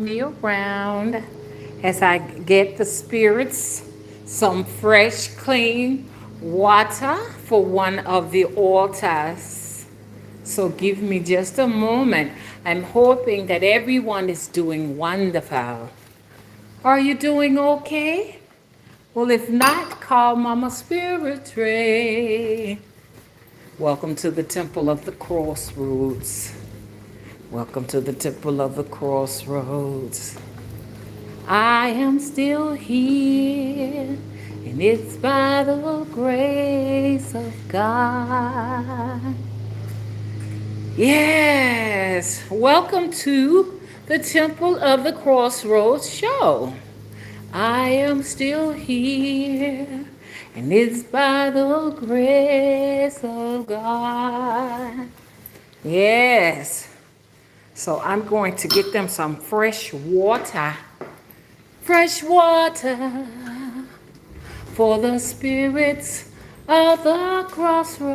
me around as I get the spirits some fresh, clean water for one of the altars. So give me just a moment. I'm hoping that everyone is doing wonderful. Are you doing okay? Well, if not, call Mama Spirit Ray. Welcome to the Temple of the Crossroads. Welcome to the Temple of the Crossroads. I am still here, and it's by the grace of God. Yes, welcome to the Temple of the Crossroads show. I am still here, and it's by the grace of God. Yes. So I'm going to get them some fresh water. Fresh water for the spirits of the crossroads.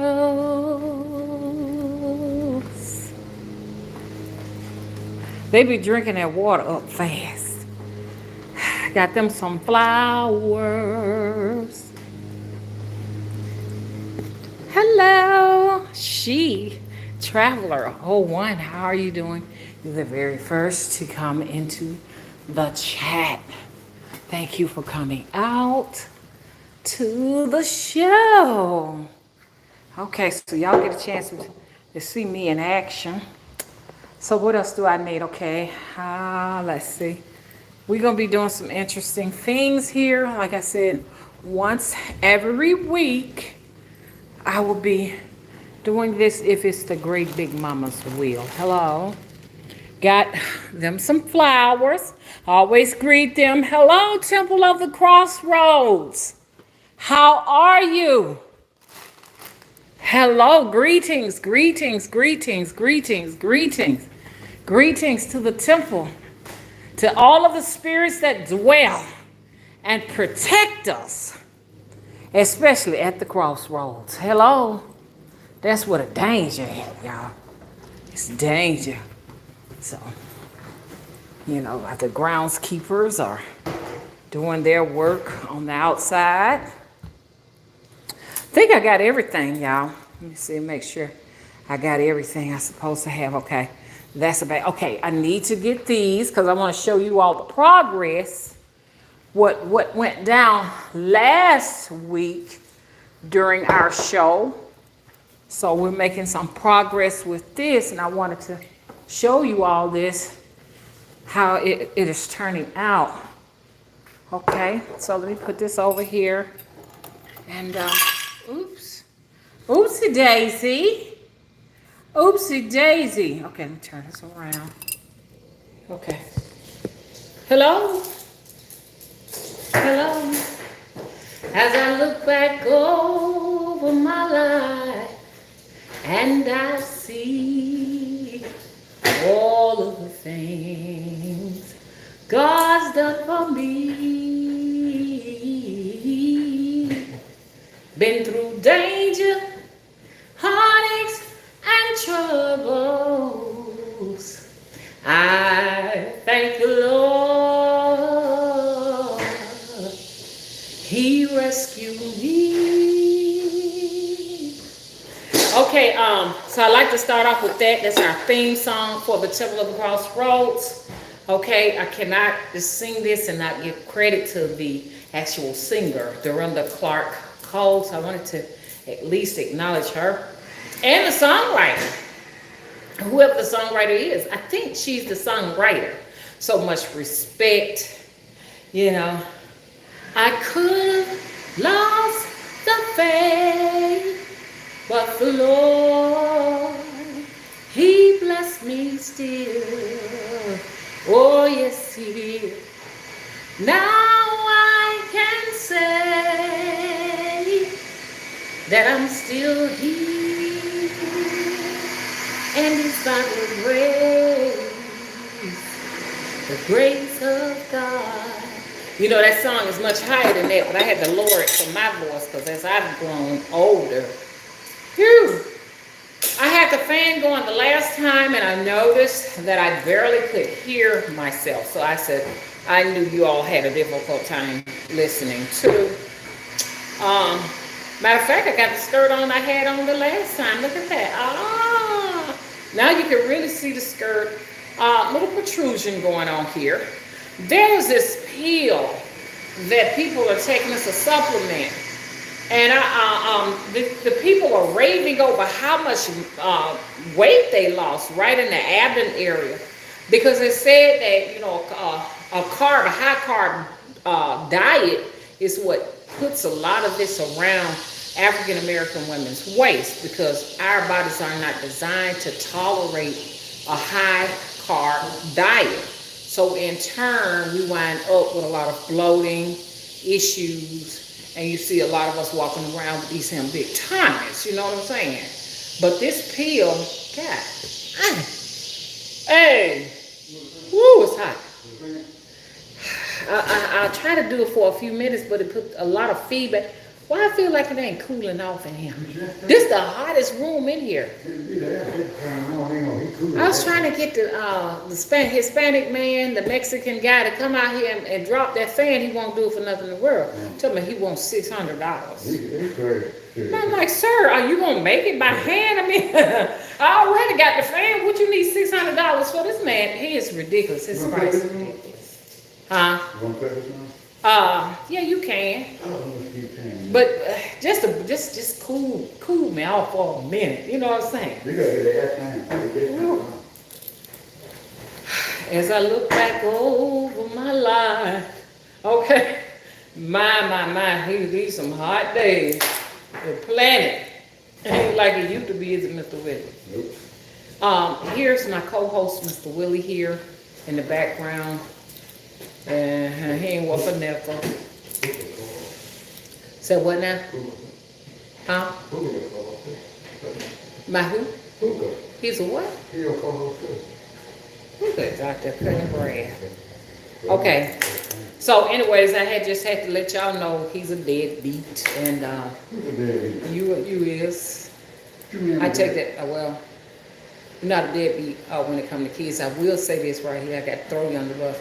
They be drinking that water up fast. Got them some flowers. Hello, she traveler 01. How are you doing? You're the very first to come into the chat. Thank you for coming out to the show. Okay, so y'all get a chance to see me in action. So what else do I need? Okay, let's see. We're going to be doing some interesting things here. Like I said, once every week, I will be doing this if it's the great big mama's will. Hello. Got them some flowers. Always greet them. Hello, Temple of the Crossroads. How are you? Hello, greetings, greetings, greetings, greetings, greetings. Greetings to the temple, to all of the spirits that dwell and protect us, especially at the crossroads. Hello. That's what a danger is, y'all. It's danger. So, you know, the groundskeepers are doing their work on the outside. I think I got everything, y'all. Let me see, make sure I got everything I'm supposed to have. Okay, that's about, okay, I need to get these because I want to show you all the progress. What went down last week during our show. So we're making some progress with this, and I wanted to show you all this, how it is turning out. Okay, so let me put this over here. And, oops. Oopsie daisy. Oopsie daisy. Okay, let me turn this around. Okay. Hello? Hello? As I look back over my life, and I see all of the things God's done for me. Been through danger, heartaches, and troubles. I thank the Lord. He rescued me. Okay, so I like to start off with that. That's our theme song for the Temple of the Crossroads. Okay, I cannot just sing this and not give credit to the actual singer, Dorinda Clark Cole. So I wanted to at least acknowledge her. And the songwriter, whoever the songwriter is. I think she's the songwriter. So much respect, you know. I could have lost the faith, but the Lord, He blessed me still. Oh, yes, He did. Now I can say that I'm still here, and it's by the grace of God. You know, that song is much higher than that, but I had to lower it to my voice because as I've grown older, I had got the fan going the last time, and I noticed that I barely could hear myself. So I said, I knew you all had a difficult time listening too. Matter of fact, I got the skirt on I had on the last time. Look at that. Ah, now you can really see the skirt. Little protrusion going on here. There's this peel that people are taking as a supplement. And the people are raving over how much weight they lost right in the abdomen area, because it said that, you know, a high carb diet is what puts a lot of this around African American women's waist, because our bodies are not designed to tolerate a high carb diet. So in turn, we wind up with a lot of bloating issues. And you see a lot of us walking around with these big tummies, you know what I'm saying? But this peel, God, hey, woo, it's hot. I try to do it for a few minutes, but it put a lot of feedback. Why I feel like it ain't cooling off in here? This is the hottest room in here. I was trying to get the Hispanic man, the Mexican guy, to come out here and drop that fan. He won't do it for nothing in the world. Tell me he wants $600. I'm like, sir, are you gonna make it by hand? I mean, I already got the fan. What you need $600 for? This man, he is ridiculous. His price is ridiculous. Huh? Yeah, you can. But just cool me off for a minute. You know what I'm saying? As I look back over my life, okay, my, these some hot days. The planet ain't like it used to be, is it, Mr. Willie? Nope. Here's my co-host, Mr. Willie, here in the background. And he ain't worth a nickel. Say what now? Huh? My who? He's a what? Hookah's out there cutting bread. Okay. So anyways, I just had to let y'all know he's a deadbeat. And you is. I take that, well, you're not a deadbeat when it comes to kids. I will say this right here. I got to throw you under the bus.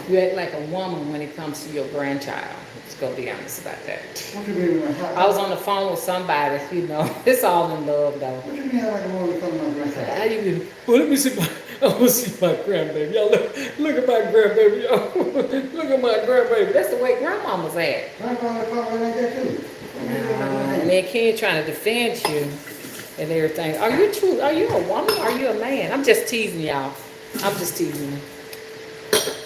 You act like a woman when it comes to your grandchild. Let's go be honest about that. What you mean? I was on the phone with somebody, you know. It's all in love, though. What you mean like a woman coming to my grandchild? How you mean? Well, let me see I want to see my grandbaby. Y'all look at my grandbaby. Y'all. Look at my grandbaby. That's the way grandmama's at. Grandmama talking like that too. And then Ken trying to defend you and everything. Are you a woman or are you a man? I'm just teasing y'all. I'm just teasing you.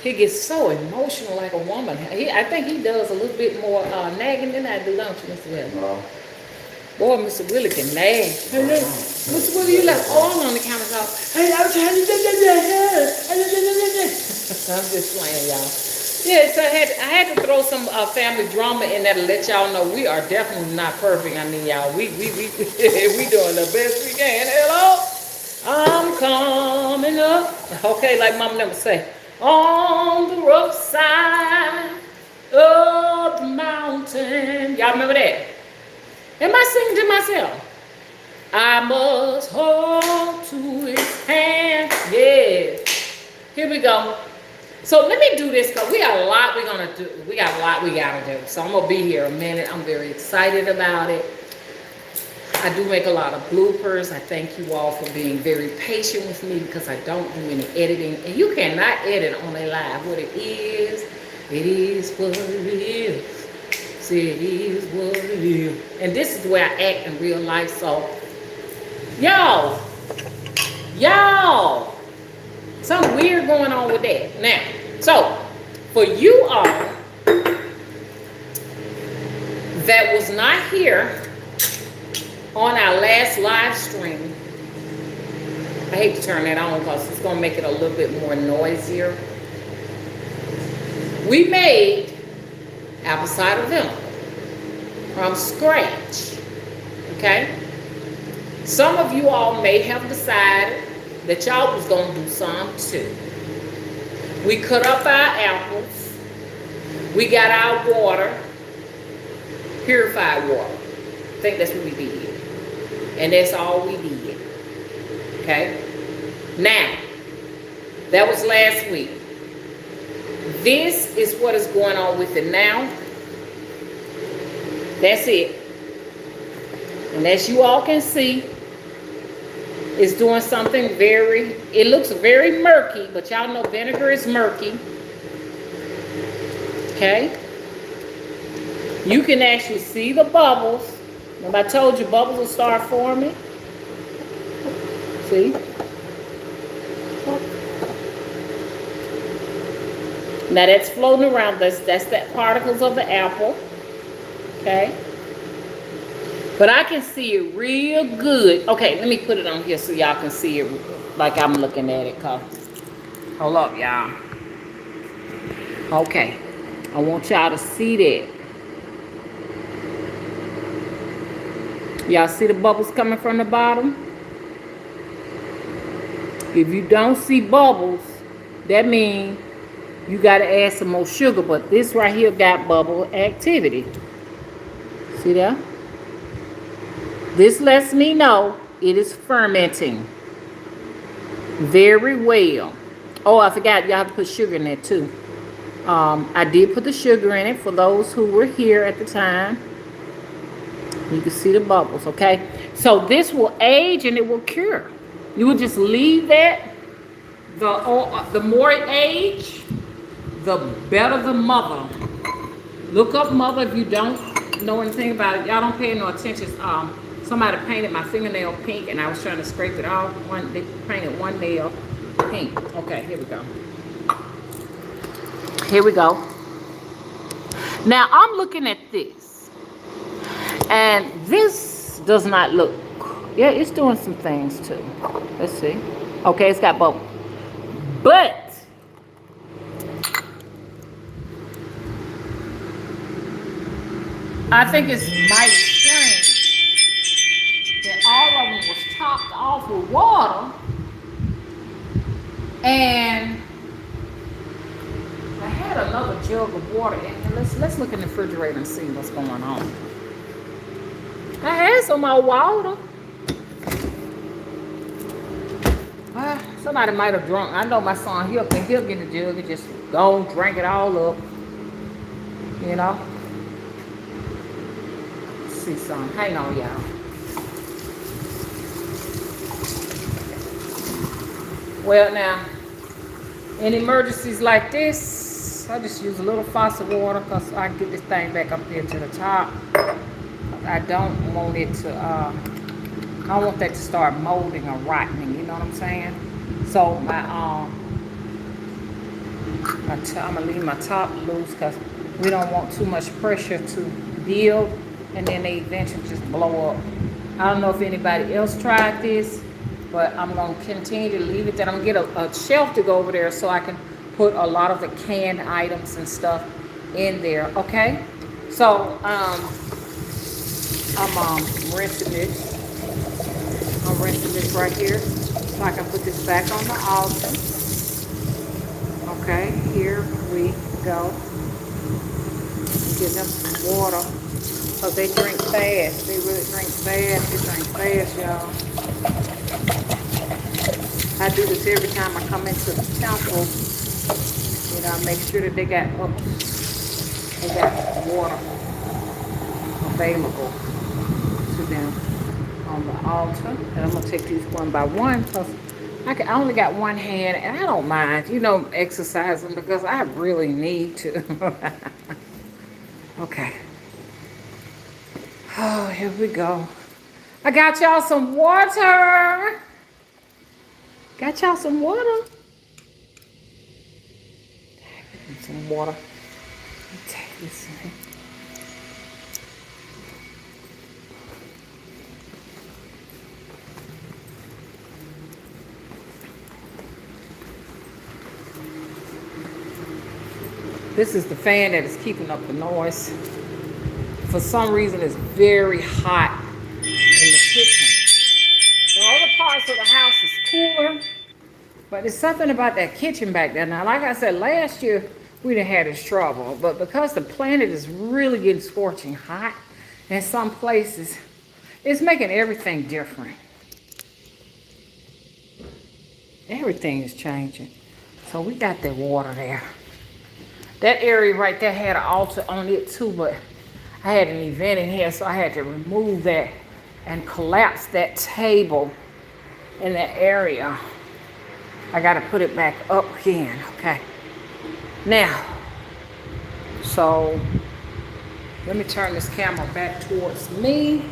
He gets so emotional like a woman. I think he does a little bit more nagging than I do, don't you, Mr. Willie? No. Boy, Mr. Willie can nag. Hey, look, Mr. Willie, you left all on the countertop. Hey, I'm trying to get your hair. I'm just playing, y'all. Yeah, so I had to throw some family drama in there to let y'all know we are definitely not perfect. I mean, y'all, we doing the best we can. Hello, I'm coming up. Okay, like Mama never say. On the rough side of the mountain. Y'all remember that? Am I singing to myself? I must hold to his hand. Yeah. Here we go. So let me do this because we got a lot we're gonna do. We got a lot we gotta do. So I'm gonna be here a minute. I'm very excited about it. I do make a lot of bloopers. I thank you all for being very patient with me because I don't do any editing. And you cannot edit on a live. What it is what it is. See, it is what it is. And this is the way I act in real life. So, y'all, something weird going on with that. Now, so, for you all that was not here on our last live stream, I hate to turn that on because it's going to make it a little bit more noisier. We made apple cider vinegar from scratch, okay? Some of you all may have decided that y'all was going to do some too. We cut up our apples. We got our water, purified water. I think that's what we did. And that's all we did. Okay? Now, that was last week. This is what is going on with it now. That's it. And as you all can see, it's doing something it looks very murky, but y'all know vinegar is murky. Okay? You can actually see the bubbles. Remember I told you bubbles will start forming? See? Now that's floating around. That's the particles of the apple. Okay? But I can see it real good. Okay, let me put it on here so y'all can see it like I'm looking at it. Hold up, y'all. Okay. I want y'all to see that. Y'all see the bubbles coming from the bottom? If you don't see bubbles, that means you got to add some more sugar. But this right here got bubble activity. See that? This lets me know it is fermenting very well. Oh, I forgot. Y'all have to put sugar in there too. I did put the sugar in it for those who were here at the time. You can see the bubbles, okay? So this will age and it will cure. You will just leave that. The more it age, the better the mother. Look up mother if you don't know anything about it. Y'all don't pay no attention. Somebody painted my fingernail pink and I was trying to scrape it off. They painted one nail pink. Okay, here we go. Here we go. Now I'm looking at this. And this does not look, yeah, it's doing some things too. Let's see. Okay, it's got bubbles. But I think it's mighty strange that all of them was topped off with water, and I had another jug of water in here. Let's look in the refrigerator and see what's going on. I had some more water. Somebody might have drunk. I know my son, he'll get the jug and just go drink it all up. You know? Let's see some. Hang on, y'all. Well, now, in emergencies like this, I just use a little faucet water because I can get this thing back up here to the top. I don't want it to, I don't want that to start molding or rotting, you know what I'm saying? So I'm gonna leave my top loose because we don't want too much pressure to build and then they eventually just blow up. I don't know if anybody else tried this, but I'm gonna continue to leave it there. I'm gonna get a shelf to go over there so I can put a lot of the canned items and stuff in there, okay? So, I'm rinsing this. I'm rinsing this right here so I can put this back on the altar. Okay, here we go. Give them some water because they drink fast. They really drink fast. They drink fast, y'all. I do this every time I come into the temple. You know, I make sure that they got water available to them on the altar. And I'm gonna take these one by one because I only got one hand and I don't mind, you know, exercising because I really need to. Okay. Oh, here we go. I got y'all some water. Got y'all some water. Some water. Let me take this in. This is the fan that is keeping up the noise. For some reason, it's very hot in the kitchen. The other parts of the house is cooler, but there's something about that kitchen back there. Now, like I said, last year, we didn't have this trouble, but because the planet is really getting scorching hot in some places, it's making everything different. Everything is changing. So we got that water there. That area right there had an altar on it too, but I had an event in here, so I had to remove that and collapse that table in that area. I got to put it back up again, okay? Now, so let me turn this camera back towards me.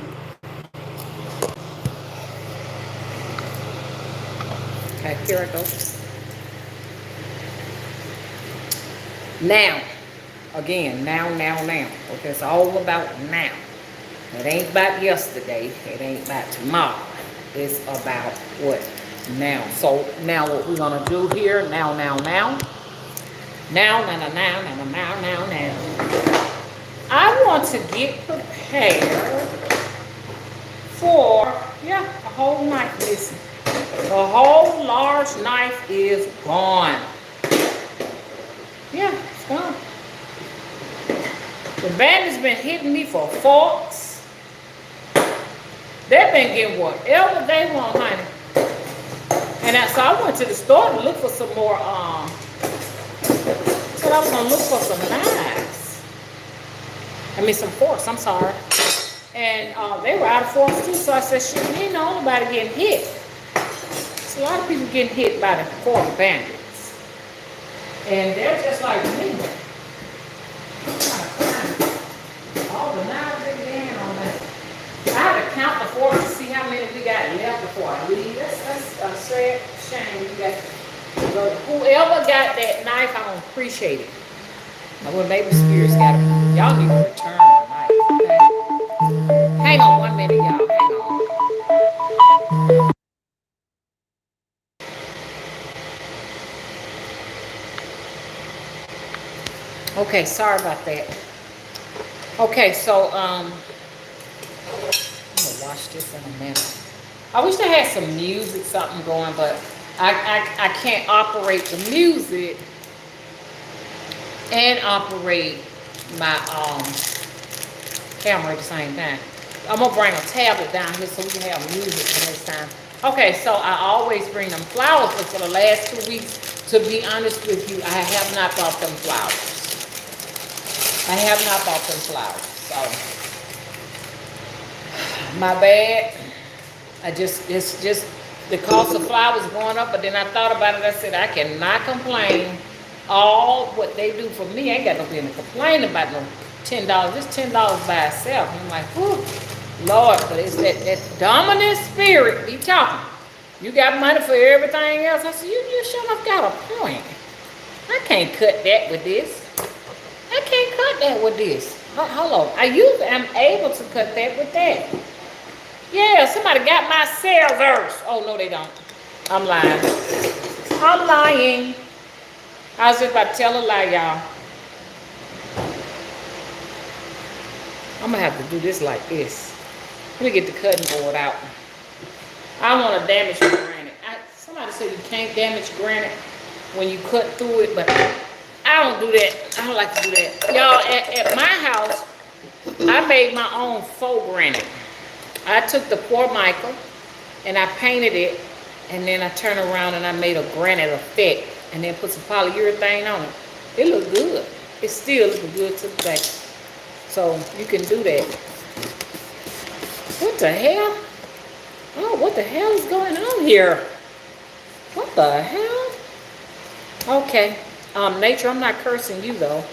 Okay, here it goes. Now, again, now. Okay, it's all about now. It ain't about yesterday. It ain't about tomorrow. It's about what? Now. So now what we're gonna do here, now. I want to get prepared for, yeah, a whole knife missing. The whole large knife is gone. Yeah, it's gone. The bandit's been hitting me for forks. They've been getting whatever they want, honey. And so I went to the store to look for some more, said I was gonna look for some knives. I mean some forks, I'm sorry. And they were out of forks too, so I said, shit, you ain't know nobody getting hit. So a lot of people getting hit by the fork bandits. And they're just like me. I'm trying to find all the knives they got on that. I had to count the forks to see how many we got left before I leave. That's a sad shame. We got, whoever got that knife, I don't appreciate it. Well, maybe spirits got it. Y'all need to return the knife, okay? Hang on 1 minute, y'all. Hang on. Okay, sorry about that. Okay, so I'm gonna watch this in a minute. I wish I had some music, something going, but I can't operate the music and operate my camera at the same time. I'm gonna bring a tablet down here so we can have music the next time. Okay, so I always bring them flowers, but for the last 2 weeks, to be honest with you, I have not bought them flowers. I have not bought them flowers, so my bad. It's just the cost of flowers going up, but then I thought about it. I said I cannot complain. All what they do for me, I ain't got no business complaining about no $10. It's $10 by itself. And I'm like, whew, Lord, but it's that dominant spirit be talking. You got money for everything else. I said, you sure enough got a point. I can't cut that with this. I can't cut that with this. Hold on. I usually am able to cut that with that. Yeah, somebody got my scissors. Oh, no, they don't. I'm lying. I'm lying. I was just about to tell a lie, y'all. I'm going to have to do this like this. Let me get the cutting board out. I don't want to damage granite. Somebody said you can't damage granite when you cut through it, but I don't do that. I don't like to do that. Y'all, at my house, I made my own faux granite. I took the Formica and I painted it, and then I turned around and I made a granite effect and then put some polyurethane on it. It looked good. It still looks good to the day. So you can do that. What the hell? Oh, what the hell is going on here? What the hell? Okay. Nature, I'm not cursing you though.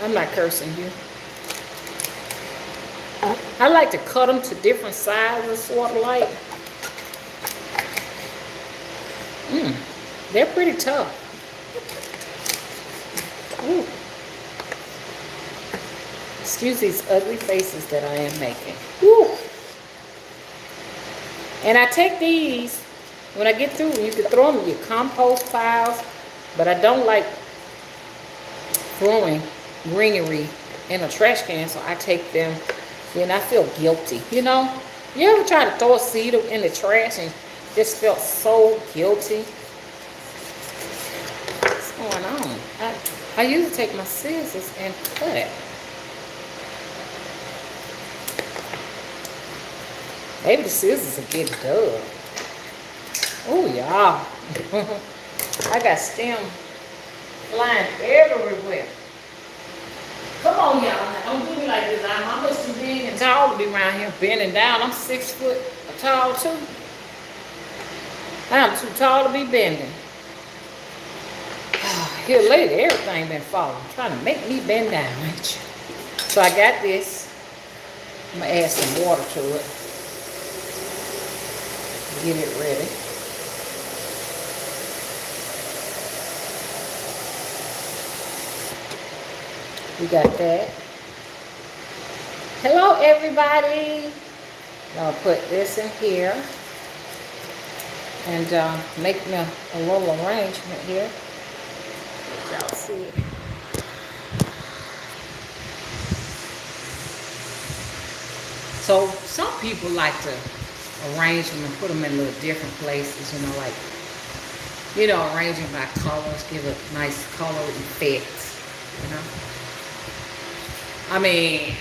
I'm not cursing you. I like to cut them to different sizes, sort of like. They're pretty tough. Ooh. Excuse these ugly faces that I am making. Ooh. And I take these, when I get through, you can throw them in your compost piles, but I don't like throwing greenery in a trash can, so I take them, and I feel guilty, you know? You ever try to throw a seed in the trash and just felt so guilty? What's going on? I usually take my scissors and cut. Maybe the scissors will get dug. Oh, y'all. I got stem flying everywhere. Come on, y'all. Now, don't do me like this. I'm much too big and tall to be around here bending down. I'm 6 foot tall too. I'm too tall to be bending. Here lately, everything been falling. Trying to make me bend down, ain't you? So I got this. I'm gonna add some water to it. Get it ready. We got that. Hello, everybody. I'll put this in here and make me a little arrangement here. Y'all see it. So some people like to arrange them and put them in little different places, like, arrange them by colors, give a nice color effect, I mean,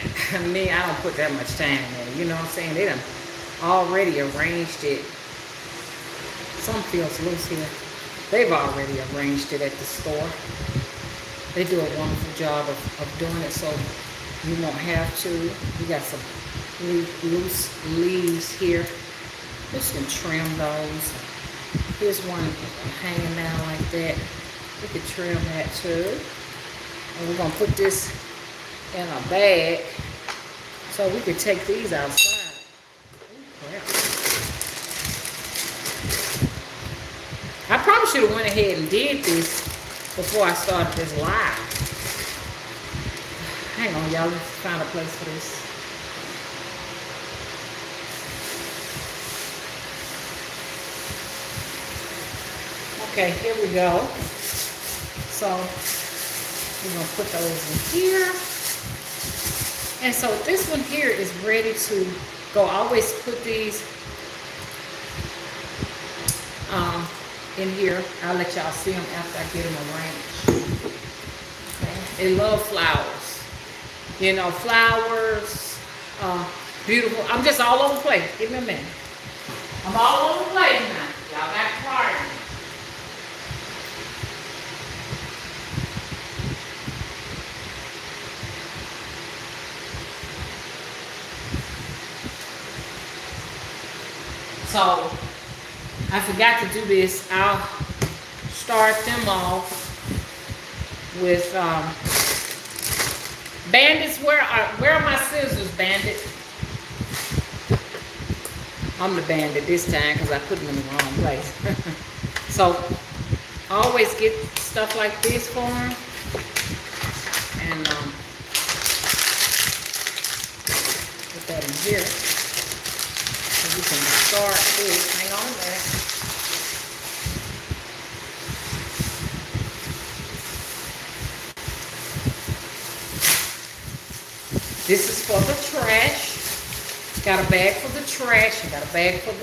me, I don't put that much time in it, you know what I'm saying? They done already arranged it. Some feels loose here. They've already arranged it at the store. They do a wonderful job of doing it, so you won't have to. You got some loose leaves here. Just can trim those. Here's one hanging down like that. We could trim that too. And we're gonna put this in a bag so we could take these outside. Ooh, I probably should have went ahead and did this before I started this live. Hang on, y'all. Let's find a place for this. Okay, here we go. So we're gonna put those in here. And so this one here is ready to go. I always put these in here. I'll let y'all see them after I get them arranged. Okay. They love flowers. Flowers, beautiful. I'm just all over the place. Give me a minute. I'm all over the place now. Y'all got quiet. So I forgot to do this. I'll start them off with bandits. Where are my scissors, bandit? I'm the bandit this time because I put them in the wrong place. So I always get stuff like this for them. And put that in here. We can start this. Hang on a minute. This is for the trash. Got a bag for the trash. And got a bag for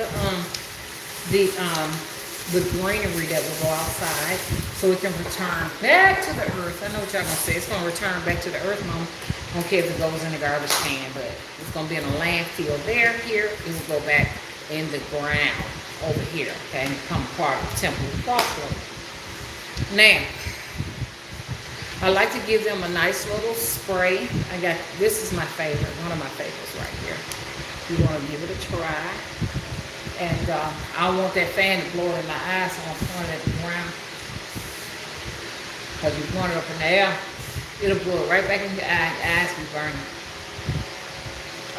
the greenery that will go outside, so it can return back to the earth. I know what y'all gonna say. It's gonna return back to the earth, Mom. I don't care if it goes in the garbage can, but it's gonna be in a landfill there. Here, it will go back in the ground over here, okay, and become part of the temple of Crossroads. Now, I like to give them a nice little spray. This is my favorite, one of my favorites right here. You want to give it a try. And I want that fan to blow in my eyes, so I'm pointing at the ground. Because you point it up in the air, it'll blow it right back in your eye, and your eyes be burning.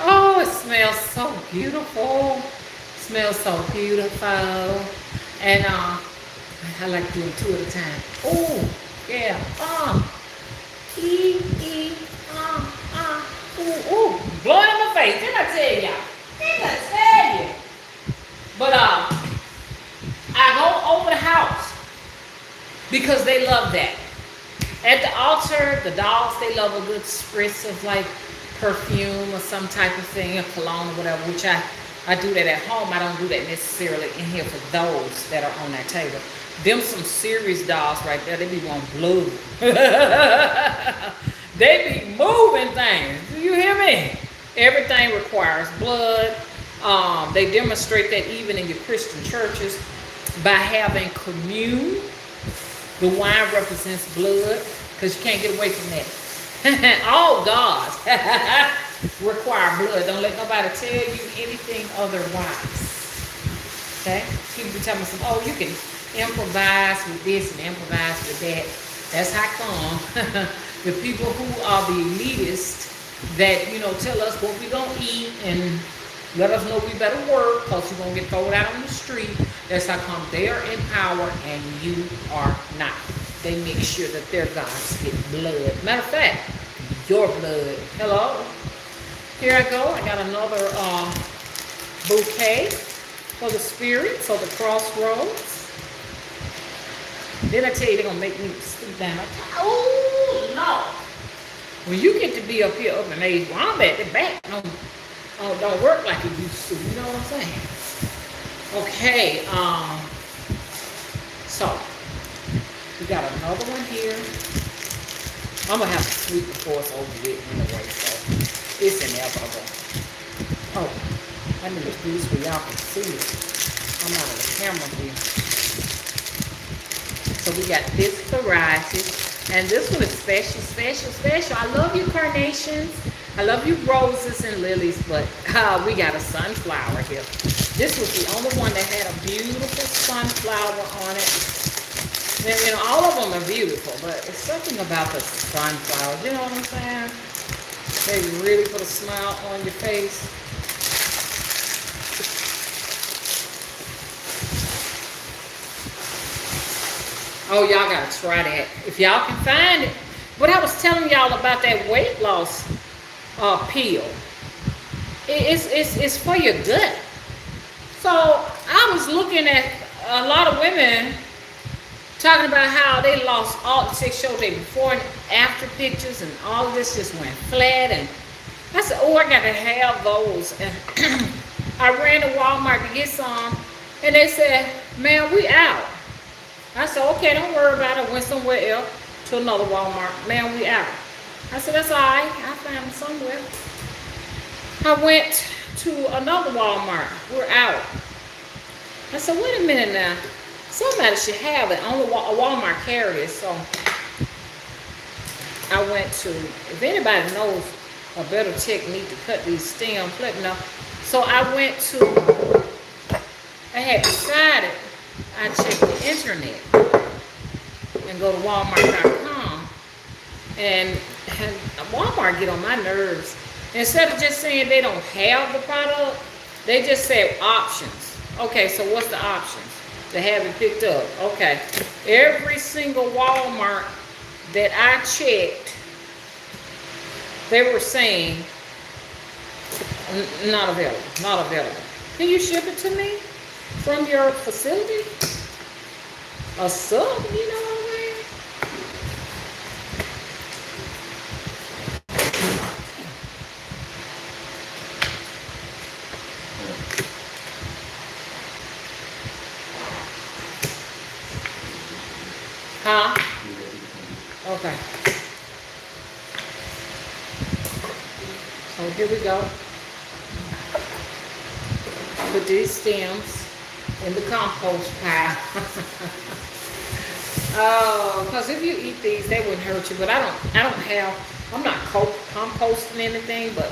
Oh, it smells so beautiful. Smells so beautiful. And I like doing 2 at a time. Oh, yeah. Ooh. Blowing in my face. Didn't I tell y'all? Didn't I tell you? But I go over the house because they love that. At the altar, the dogs, they love a good spritz of like perfume or some type of thing, a cologne or whatever, which I do that at home. I don't do that necessarily in here for those that are on that table. Them some serious dogs right there. They be going blue. They be moving things. Do you hear me? Everything requires blood. They demonstrate that even in your Christian churches. by having commune. The wine represents blood, because you can't get away from that. All gods require blood. Don't let nobody tell you anything otherwise. Okay? People be telling me, oh, you can improvise with this and improvise with that. That's how come the people who are the elitists that, you know, tell us what we gonna eat and let us know we better work because you're gonna get thrown out on the street. That's how come they are in power and you are not. They make sure that their gods get blood. Matter of fact, your blood. Hello? Here I go. I got another bouquet for the spirits of the Crossroads. Then I tell you they're gonna make me sleep down. Oh no! When you get to be up here up in age, well, I'm at the back. Don't work like it used to. You know what I'm saying? Okay. So we got another one here. I'm gonna have to sweep before it's over with anyway, so it's inevitable. Oh, I need to do this where y'all can see it. I'm out of the camera view. So we got this variety, and this one is special, special, special. I love you carnations, I love you roses and lilies, but we got a sunflower here. This was the only one that had a beautiful sunflower on it. And, you know, all of them are beautiful, but it's something about the sunflower. You know what I'm saying? They really put a smile on your face. Oh, y'all gotta try that if y'all can find it. But I was telling y'all about that weight loss pill. It's for your gut. So I was looking at a lot of women talking about how they lost all the sex show day before and after pictures, and all of this just went flat. And I said, oh, I gotta have those. And I ran to Walmart to get some, and they said, man, we out. I said, okay, don't worry about it. I went somewhere else to another Walmart. Man, we out. I said, that's all right. I found them somewhere. I went to another Walmart. We're out. I said, wait a minute now. Somebody should have it. Only Walmart carries it. So I went to, if anybody knows a better technique to cut these stems, let me know. So I went to, I had decided I check the internet and go to Walmart.com, and Walmart get on my nerves. Instead of just saying they don't have the product, they just say options. Okay, so what's the options? To have it picked up. Okay, every single Walmart that I checked, they were saying not available, not available. Can you ship it to me from your facility? A sub, you know what I mean? Huh? Okay. So here we go. Put these stems in the compost pile. Because if you eat these, they wouldn't hurt you. But I'm not composting anything, but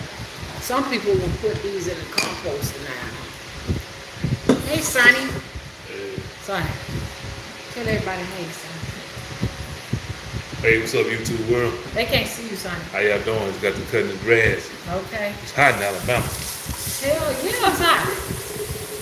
some people will put these in the compost now. Hey, Sonny. Hey. Sonny. Tell everybody, hey, Sonny. Hey, what's up, YouTube world? They can't see you, Sonny. How y'all doing? It's got to cutting the grass. Okay. It's hot in Alabama. Hell yeah, it's hot.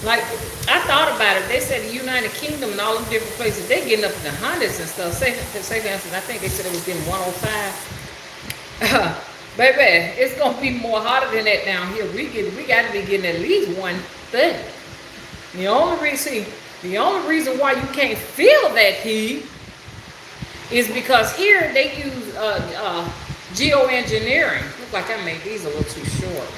Like, I thought about it. They said the United Kingdom and all them different places, they're getting up in the hundreds and stuff. Say for instance, I think they said it was getting 105. Baby, it's going to be more hotter than that down here. We got to be getting at least 130. The only reason why you can't feel that heat is because here they use geoengineering. Look like I made these a little too short.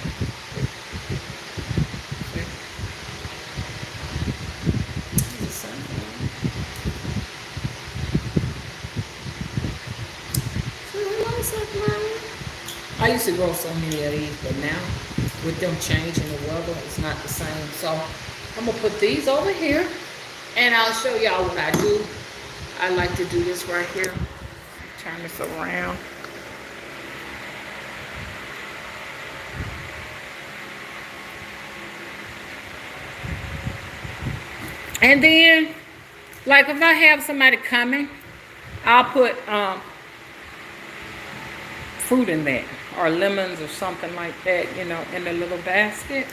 I used to grow so many of these, but now with them changing the weather, it's not the same. So I'm gonna put these over here. And I'll show y'all what I do. I like to do this right here. Turn this around. And then, like if I have somebody coming, I'll put fruit in there, or lemons or something like that, you know, in the little basket.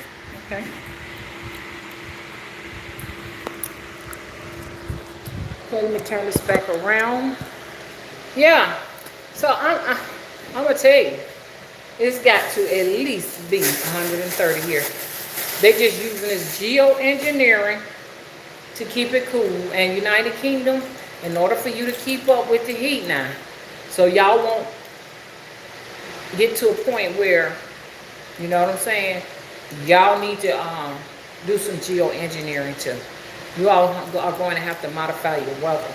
Okay. Okay, let me turn this back around. Yeah. So I'm gonna tell you, it's got to at least be 130 here. They're just using this geoengineering to keep it cool. And United Kingdom, in order for you to keep up with the heat now, so y'all won't get to a point where, you know what I'm saying, y'all need to do some geoengineering too. You all are going to have to modify your weather.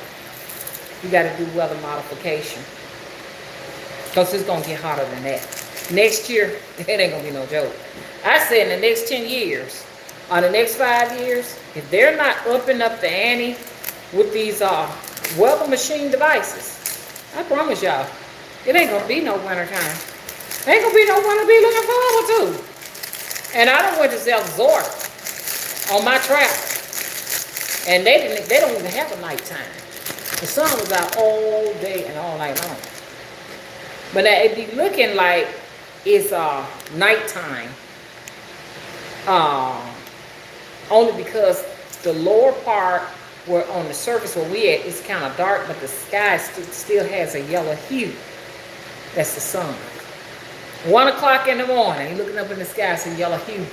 You got to do weather modification, because it's going to get hotter than that. Next year, it ain't going to be no joke. I said in the next 10 years, or the next 5 years, if they're not upping up the ante with these weather machine devices, I promise y'all, it ain't going to be no winter time. Ain't going to be no winter to be looking forward to. And I done went to Zelzort on my travel. And they don't even have a nighttime. The sun was out all day and all night long. But now it be looking like it's nighttime. Only because the lower part, where on the surface where we at, it's kind of dark, but the sky still has a yellow hue. That's the sun. 1 o'clock in the morning, you're looking up in the sky, it's a yellow hue.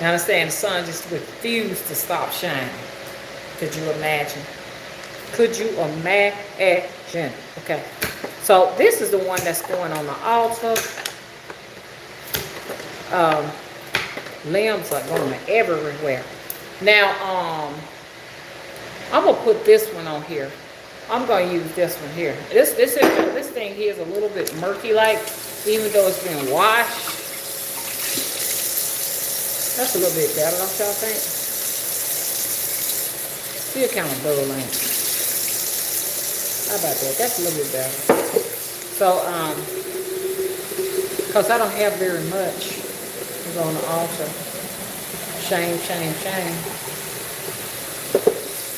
You understand? The sun just refused to stop shining. Could you imagine? Could you imagine? Okay. So this is the one that's going on the altar. Limbs are going everywhere. Now, I'm gonna put this one on here. I'm gonna use this one here. This thing here is a little bit murky, like, even though it's been washed. That's a little bit better, don't y'all think? Still kind of dull, ain't it? How about that? That's a little bit better. So, because I don't have very much. It's on the altar. Shame, shame, shame.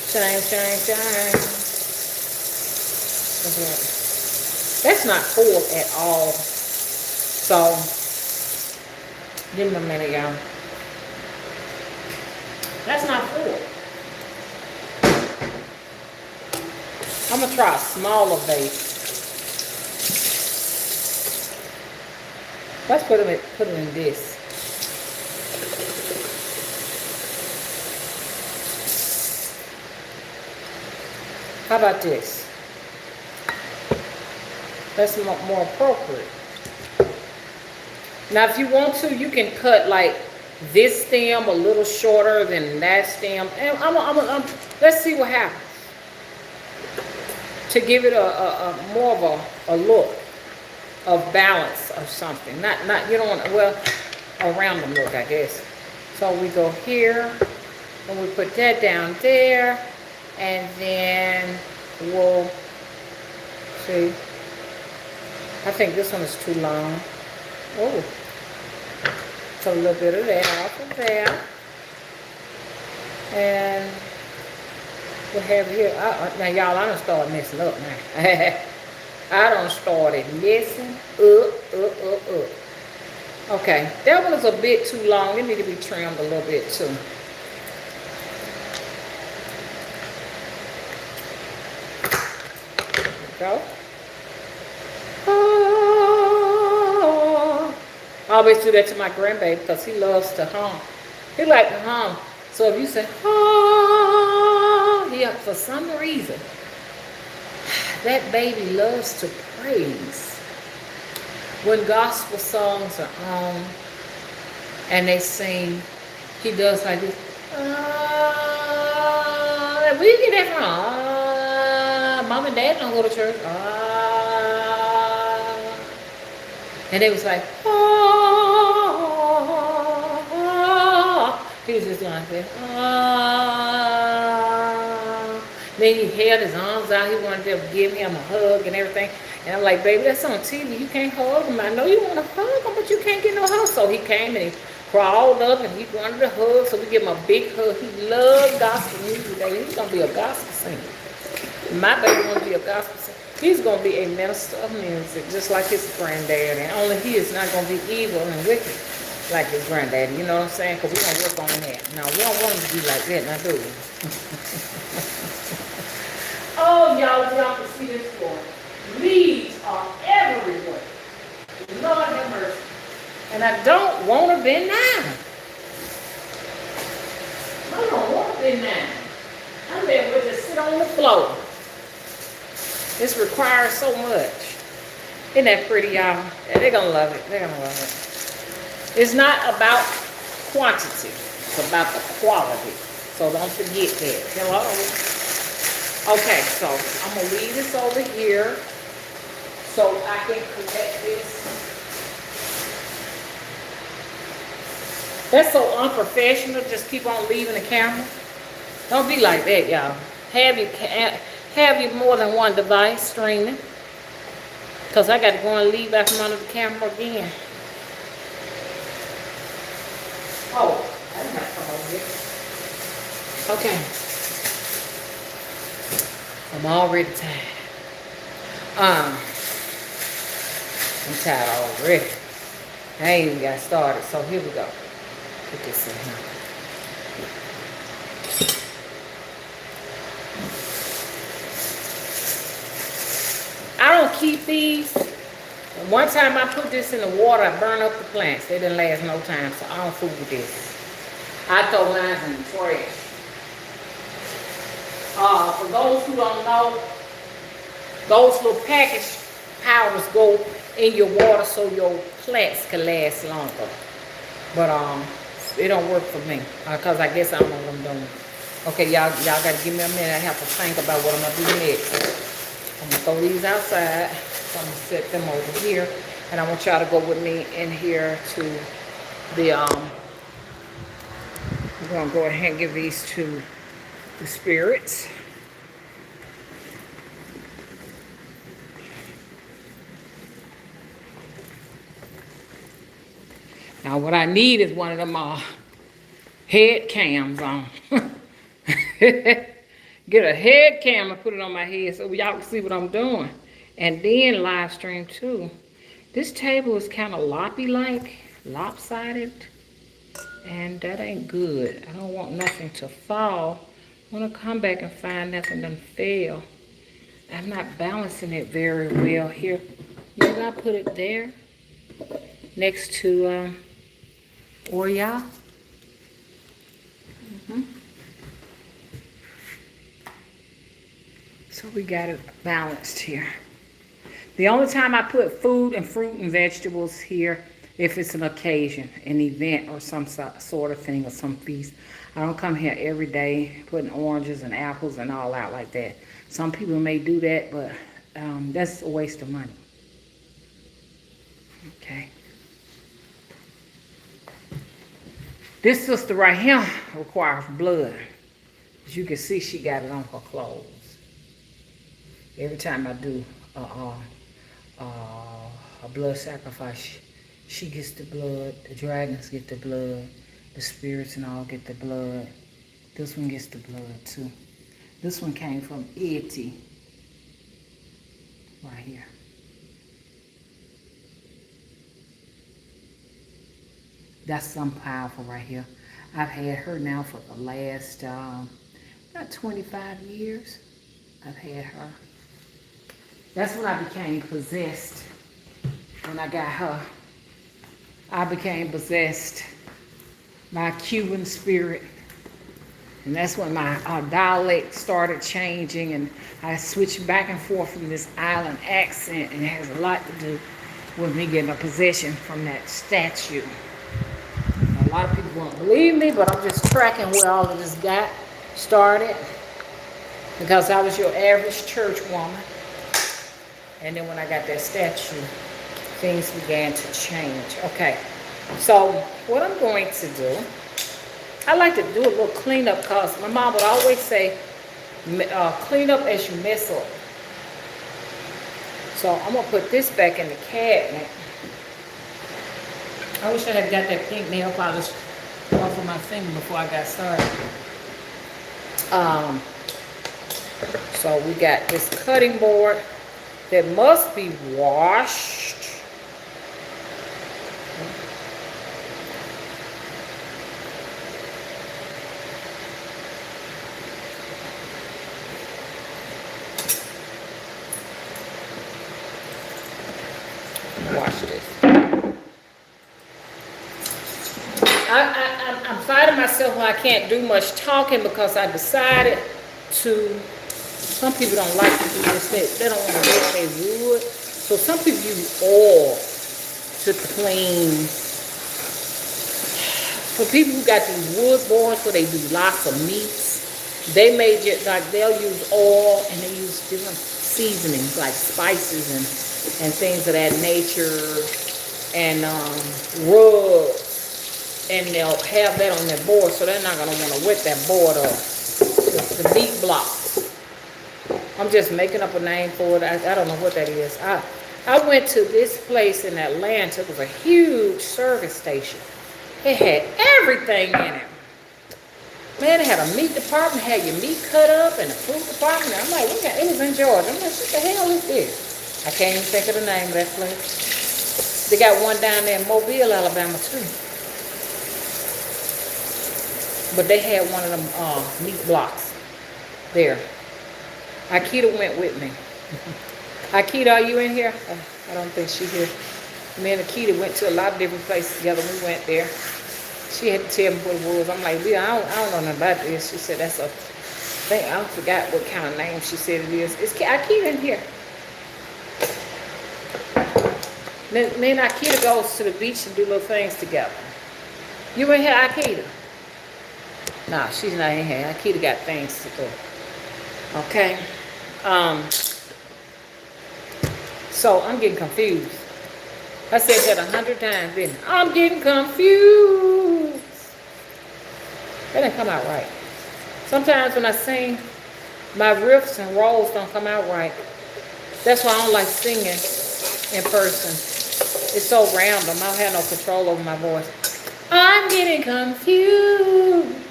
Shame, shame, shame. That's not full at all. So, give me a minute, y'all. That's not full. I'm going to try a smaller vase. Let's put it in this. How about this? That's more appropriate. Now, if you want to, you can cut like this stem a little shorter than that stem. And let's see what happens. To give it a more of a look of balance or something. Not you don't want, well, a random look, I guess. So we go here, and we put that down there, and then we'll see. I think this one is too long. Oh, so a little bit of that off of there, and we'll have here. Now y'all, I done started messing up now. I done started messing up. Okay, that one is a bit too long. It need to be trimmed a little bit too. There we go. I always do that to my grandbaby because he loves to hum. He like to hum. So if you say, oh, yeah, for some reason, that baby loves to praise. When gospel songs are on and they sing, he does like this. Where you get that from? Mom and Dad don't go to church. And they was like, he was just like that. Then he held his arms out. He wanted to give him a hug and everything. And I'm like, baby, that's on TV. You can't hug him. I know you want to hug him, but you can't get no hug. So he came and he crawled up and he wanted to hug. So we give him a big hug. He loved gospel music, baby. He's going to be a gospel singer. My baby want to be a gospel singer. He's going to be a minister of music, just like his granddad. And only he is not going to be evil and wicked like his granddaddy. You know what I'm saying? Because we're going to work on that. Now, we don't want him to be like that, now do we? Oh, y'all can see this floor. Leaves are everywhere. Lord have mercy. And I don't want to bend down. I don't want to bend down. I'm able to just sit on the floor. This requires so much. Isn't that pretty, y'all? Yeah, they're going to love it. They're going to love it. It's not about quantity. It's about the quality. So don't forget that. Hello? Okay, so I'm going to leave this over here so I can connect this. That's so unprofessional. Just keep on leaving the camera. Don't be like that, y'all. Have you more than one device streaming. Because I got to go and leave out from under the camera again. Oh, I didn't have to come over here. Okay. I'm already tired. I'm tired already. I ain't even got started, so here we go. Put this in here. I don't keep these. One time I put this in the water, I burned up the plants. They didn't last no time, so I don't fool with this. I throw mine in the trash. For those who don't know, those little packaged powders go in your water so your plants can last longer. But it don't work for me because I guess I don't know what I'm doing. Okay, y'all got to give me a minute. I have to think about what I'm going to do next. I'm going to throw these outside. So I'm going to set them over here. And I want y'all to go with me in here to the, we're going to go ahead and give these to the spirits. Now what I need is one of them head cams on. Get a head cam and put it on my head so y'all can see what I'm doing. And then live stream too. This table is kind of lopsided. And that ain't good. I don't want nothing to fall. I want to come back and find nothing done fell. I'm not balancing it very well here. Maybe I put it there next to Oreo. So we got it balanced here. The only time I put food and fruit and vegetables here, if it's an occasion, an event or some sort of thing or some feast. I don't come here every day putting oranges and apples and all out like that. Some people may do that, but that's a waste of money. Okay. This sister right here requires blood. As you can see, she got it on her clothes. Every time I do a blood sacrifice, she gets the blood, the dragons get the blood, the spirits and all get the blood. This one gets the blood too. This one came from Eti, right here. That's something powerful right here. I've had her now for the last about 25 years. I've had her. That's when I became possessed. When I got her, I became possessed by a Cuban spirit. And that's when my dialect started changing, and I switched back and forth from this island accent, and it has a lot to do with me getting a possession from that statue. A lot of people won't believe me, but I'm just tracking where all of this got started, because I was your average church woman. And then when I got that statue, things began to change. Okay, so what I'm going to do, I like to do a little cleanup, because my mom would always say, Clean up as you mess up. So I'm gonna put this back in the cabinet. I wish I had got that pink nail polish off of my finger before I got started. So we got this cutting board that must be washed. Watch this. I'm finding myself when I can't do much talking because I decided to. Some people don't like to do this. They don't want to wet their wood. So some people use oil to clean. For people who got these wood boards where they do lots of meats, they may just like they'll use oil and they use different seasonings like spices and things of that nature, and rubs, and they'll have that on their board, so they're not gonna want to wet that board up. The meat blocks. I'm just making up a name for it. I don't know what that is. I went to this place in Atlanta. It was a huge service station. It had everything in it. Man, it had a meat department, had your meat cut up, and a food department. I'm like, it was in Georgia. I'm like, what the hell is this? I can't even think of the name of that place. They got one down there in Mobile, Alabama, too. But they had one of them meat blocks there. Akita went with me. Akita, are you in here? I don't think she's here. Me and Akita went to a lot of different places together. We went there. She had to tell me what it was. I'm like, Leah, I don't know nothing about this. She said, that's a thing. I forgot what kind of name she said it is. It's Akita in here. Me and Akita goes to the beach and do little things together. You in here, Akita? Nah, she's not in here. Akita got things to do. Okay. So I'm getting confused. I said that 100 times, didn't I? I'm getting confused. That didn't come out right. Sometimes when I sing, my riffs and rolls don't come out right. That's why I don't like singing in person. It's so random. I don't have no control over my voice. I'm getting confused.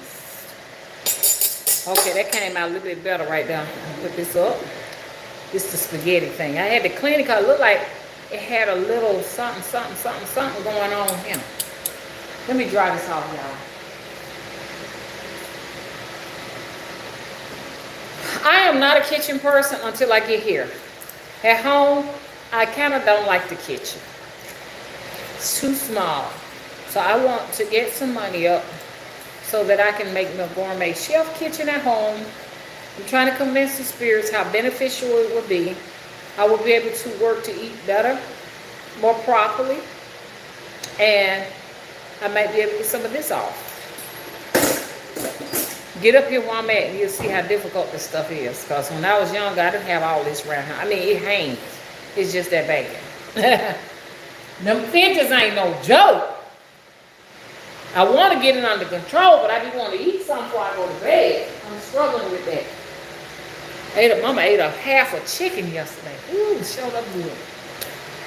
Okay, that came out a little bit better right now. I'll put this up. This is the spaghetti thing. I had to clean it because it looked like it had a little something going on here. Let me dry this off, y'all. I am not a kitchen person until I get here. At home, I kind of don't like the kitchen. It's too small. So I want to get some money up so that I can make me a gourmet chef kitchen at home. I'm trying to convince the spirits how beneficial it will be. I will be able to work to eat better, more properly, and I might be able to get some of this off. Get up here where I'm at and you'll see how difficult this stuff is. Because when I was younger, I didn't have all this around here. I mean, it hangs. It's just that bad. Them fingers ain't no joke. I want to get it under control, but I just want to eat something before I go to bed. I'm struggling with that. Mama ate a half a chicken yesterday. Ooh, showed up good.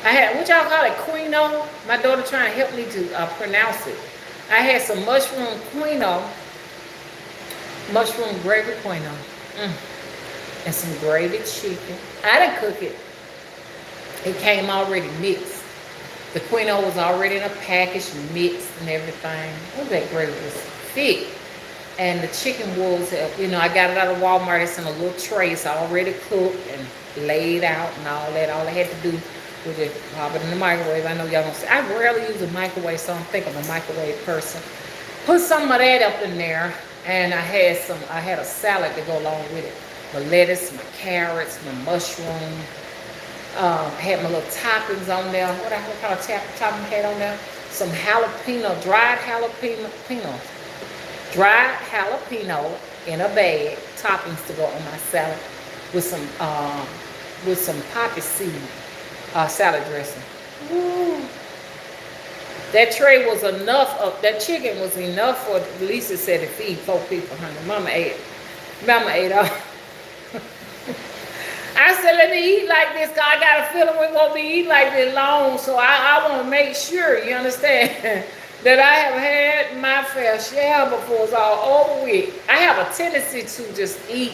I had, what y'all call it, quinoa? My daughter trying to help me to pronounce it. I had some mushroom quinoa, mushroom gravy quinoa, and some gravy chicken. I didn't cook it. It came already mixed. The quinoa was already in a package, mixed and everything. Oh, that gravy was thick. And the chicken was, I got it out of Walmart. It's in a little tray. It's already cooked and laid out and all that. All I had to do was just pop it in the microwave. I know y'all don't say, I rarely use a microwave, so I don't think I'm a microwave person. Put some of that up in there. And I had a salad to go along with it. My lettuce, my carrots, my mushroom. Had my little toppings on there. What kind of topping had on there? Some jalapeno, dried jalapeno in a bag, toppings to go on my salad with some poppy seed salad dressing. Ooh. That tray was enough that chicken was enough for, Lisa said, to feed 4 people, honey. Mama ate all. I said, let me eat like this, because I got a feeling we won't be eating like this long. So I want to make sure, you understand, that I have had my fair share before it's all over with. I have a tendency to just eat,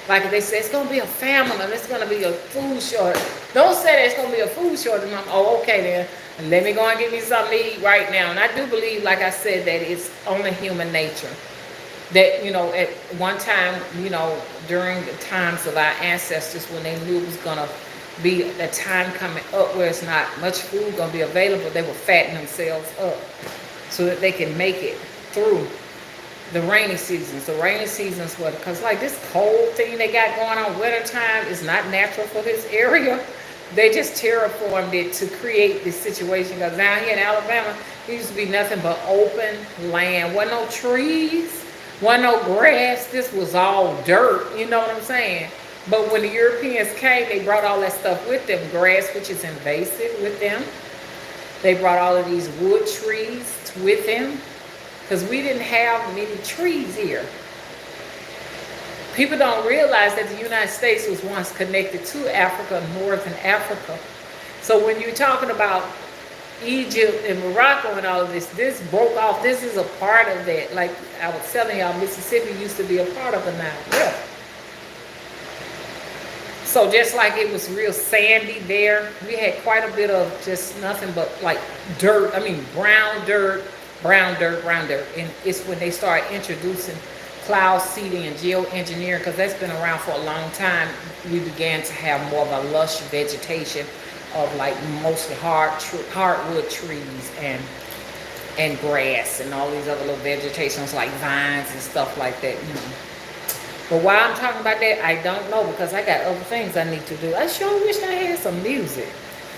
like they say, it's going to be a famine and it's going to be a food shortage. Don't say there's going to be a food shortage. I'm, oh, okay then. Let me go and get me something to eat right now. And I do believe, like I said, that it's only human nature. That, you know, at one time, you know, during the times of our ancestors, when they knew it was going to be a time coming up where it's not much food going to be available, they would fatten themselves up so that they can make it through the rainy seasons. The rainy seasons were, because like this cold thing they got going on, wintertime is not natural for this area. They just terraformed it to create this situation. Because down here in Alabama, it used to be nothing but open land. Wasn't no trees, wasn't no grass. This was all dirt, you know what I'm saying? But when the Europeans came, they brought all that stuff with them. Grass, which is invasive, with them. They brought all of these wood trees with them, because we didn't have many trees here. People don't realize that the United States was once connected to Africa, northern Africa. So when you're talking about Egypt and Morocco and all of this, this broke off. This is a part of that. Like I was telling y'all, Mississippi used to be a part of the Nile River. So just like it was real sandy there, we had quite a bit of just nothing but like dirt. I mean, brown dirt, brown dirt, brown dirt. And it's when they started introducing cloud seeding and geoengineering, because that's been around for a long time, we began to have more of a lush vegetation of like mostly hardwood trees and grass and all these other little vegetations like vines and stuff like that, you know. But why I'm talking about that, I don't know, because I got other things I need to do. I sure wish I had some music.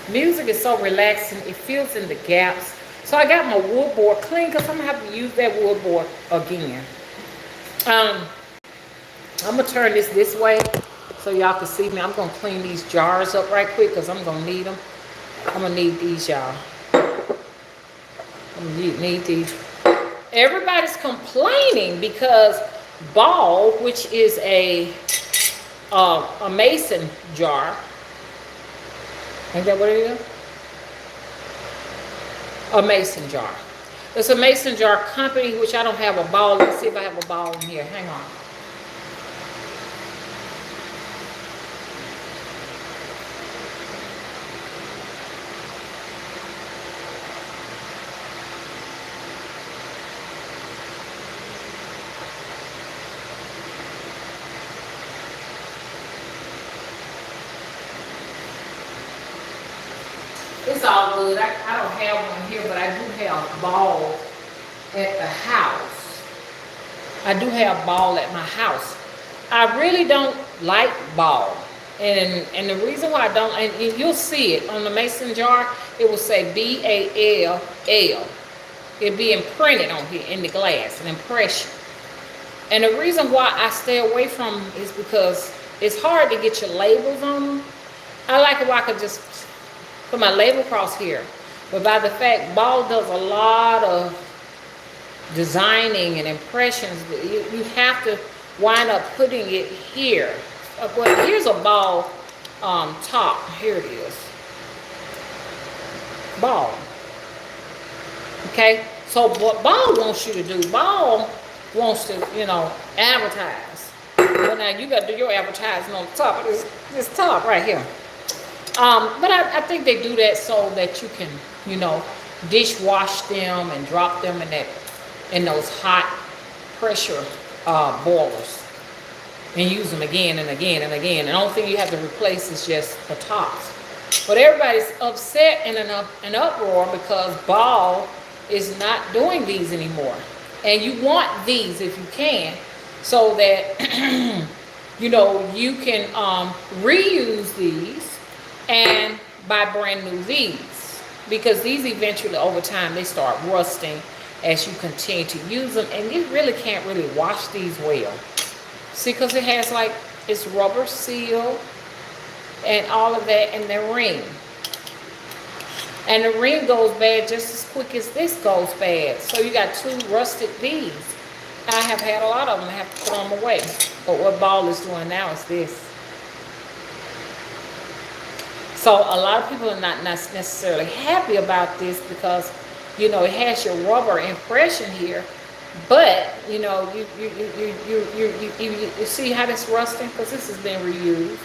Music is so relaxing. It fills in the gaps. So I got my wood board clean, because I'm going to have to use that wood board again. I'm going to turn this way so y'all can see me. I'm going to clean these jars up right quick, because I'm going to need them. I'm going to need these, y'all. I'm going to need these. Everybody's complaining because ball, which is a mason jar. Ain't that what it is? A mason jar. It's a mason jar company, which I don't have a ball. Let's see if I have a ball in here. Hang on. It's all good. I don't have one here, but I do have ball at the house. I do have ball at my house. I really don't like ball. And the reason why I don't, and you'll see it on the mason jar, it will say B-A-L-L. It'll be imprinted on here in the glass, an impression. And the reason why I stay away from them is because it's hard to get your labels on them. I like it where I could just put my label across here. But by the fact, ball does a lot of designing and impressions, you have to wind up putting it here. Well, here's a ball top. Here it is. Ball. Okay? So what ball wants you to do, ball wants to, you know, advertise. Well, now you got to do your advertising on the top of this top right here. But I think they do that so that you can, you know, dishwash them and drop them in those hot pressure boilers and use them again and again and again. And the only thing you have to replace is just the tops. But everybody's upset and an uproar because Ball is not doing these anymore. And you want these if you can, so that you know you can reuse these and buy brand new these, because these eventually over time they start rusting as you continue to use them, and you really can't really wash these well. See, because it has like it's rubber seal and all of that, and the ring. And the ring goes bad just as quick as this goes bad. So you got two rusted beads. I have had a lot of them. I have to throw them away. But what Ball is doing now is this. So a lot of people are not necessarily happy about this because, it has your rubber impression here. But, you see how this rusting? Because this has been reused.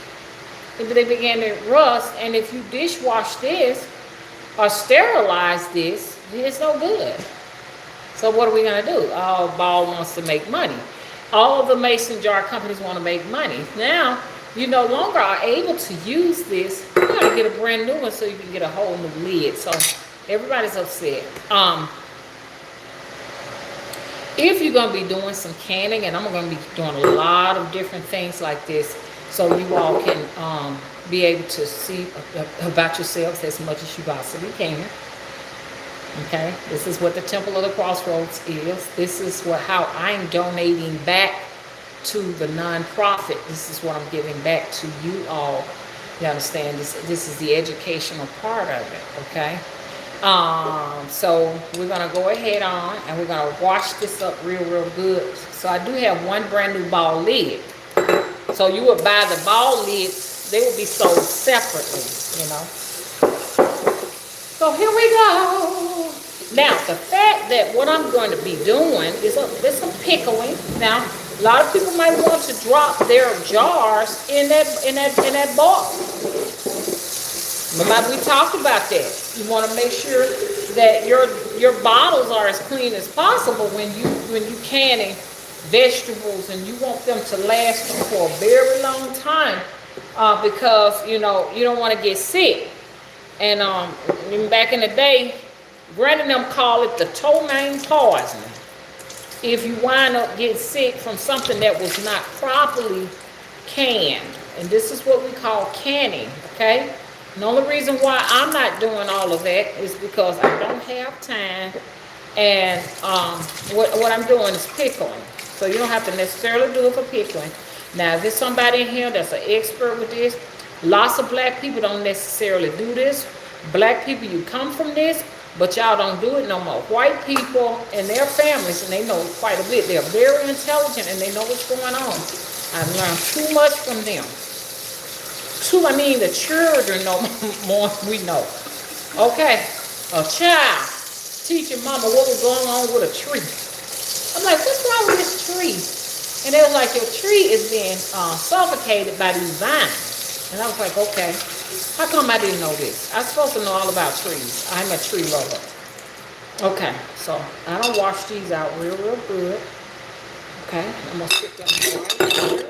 If they begin to rust, and if you dishwash this or sterilize this, it's no good. So what are we going to do? Oh, Ball wants to make money. All of the mason jar companies want to make money. Now, you no longer are able to use this. You got to get a brand new one so you can get a whole new lid. So everybody's upset. If you're going to be doing some canning, and I'm going to be doing a lot of different things like this, so you all can be able to see about yourselves as much as you possibly can. Okay, this is what the Temple of the Crossroads is. This is how I'm donating back to the nonprofit. This is what I'm giving back to you all. You understand? This is the educational part of it. Okay. So we're gonna go ahead on and we're gonna wash this up real good. So I do have one brand new ball lid. So you would buy the ball lids, they would be sold separately, So here we go. Now the fact that what I'm going to be doing is some pickling. Now a lot of people might want to drop their jars in that bowl. Remember we talked about that. You want to make sure that your bottles are as clean as possible when you canning vegetables, and you want them to last you for a very long time because you don't want to get sick. And back in the day, Granny and them call it the ptomaine poison. If you wind up getting sick from something that was not properly canned, and this is what we call canning. Okay. The only reason why I'm not doing all of that is because I don't have time, and what I'm doing is pickling. So you don't have to necessarily do it for pickling. Now, if there's somebody in here that's an expert with this, lots of black people don't necessarily do this. Black people, you come from this, but y'all don't do it no more. White people and their families, and they know quite a bit. They're very intelligent, and they know what's going on. I've learned too much from them. The children know more than we know. Okay, a child teaching mama what was going on with a tree. I'm like, what's wrong with this tree? And they was like, your tree is being suffocated by these vines. And I was like, okay, how come I didn't know this? I'm supposed to know all about trees. I'm a tree lover. Okay, so I don't wash these out real good. Okay, I'm gonna stick them right here.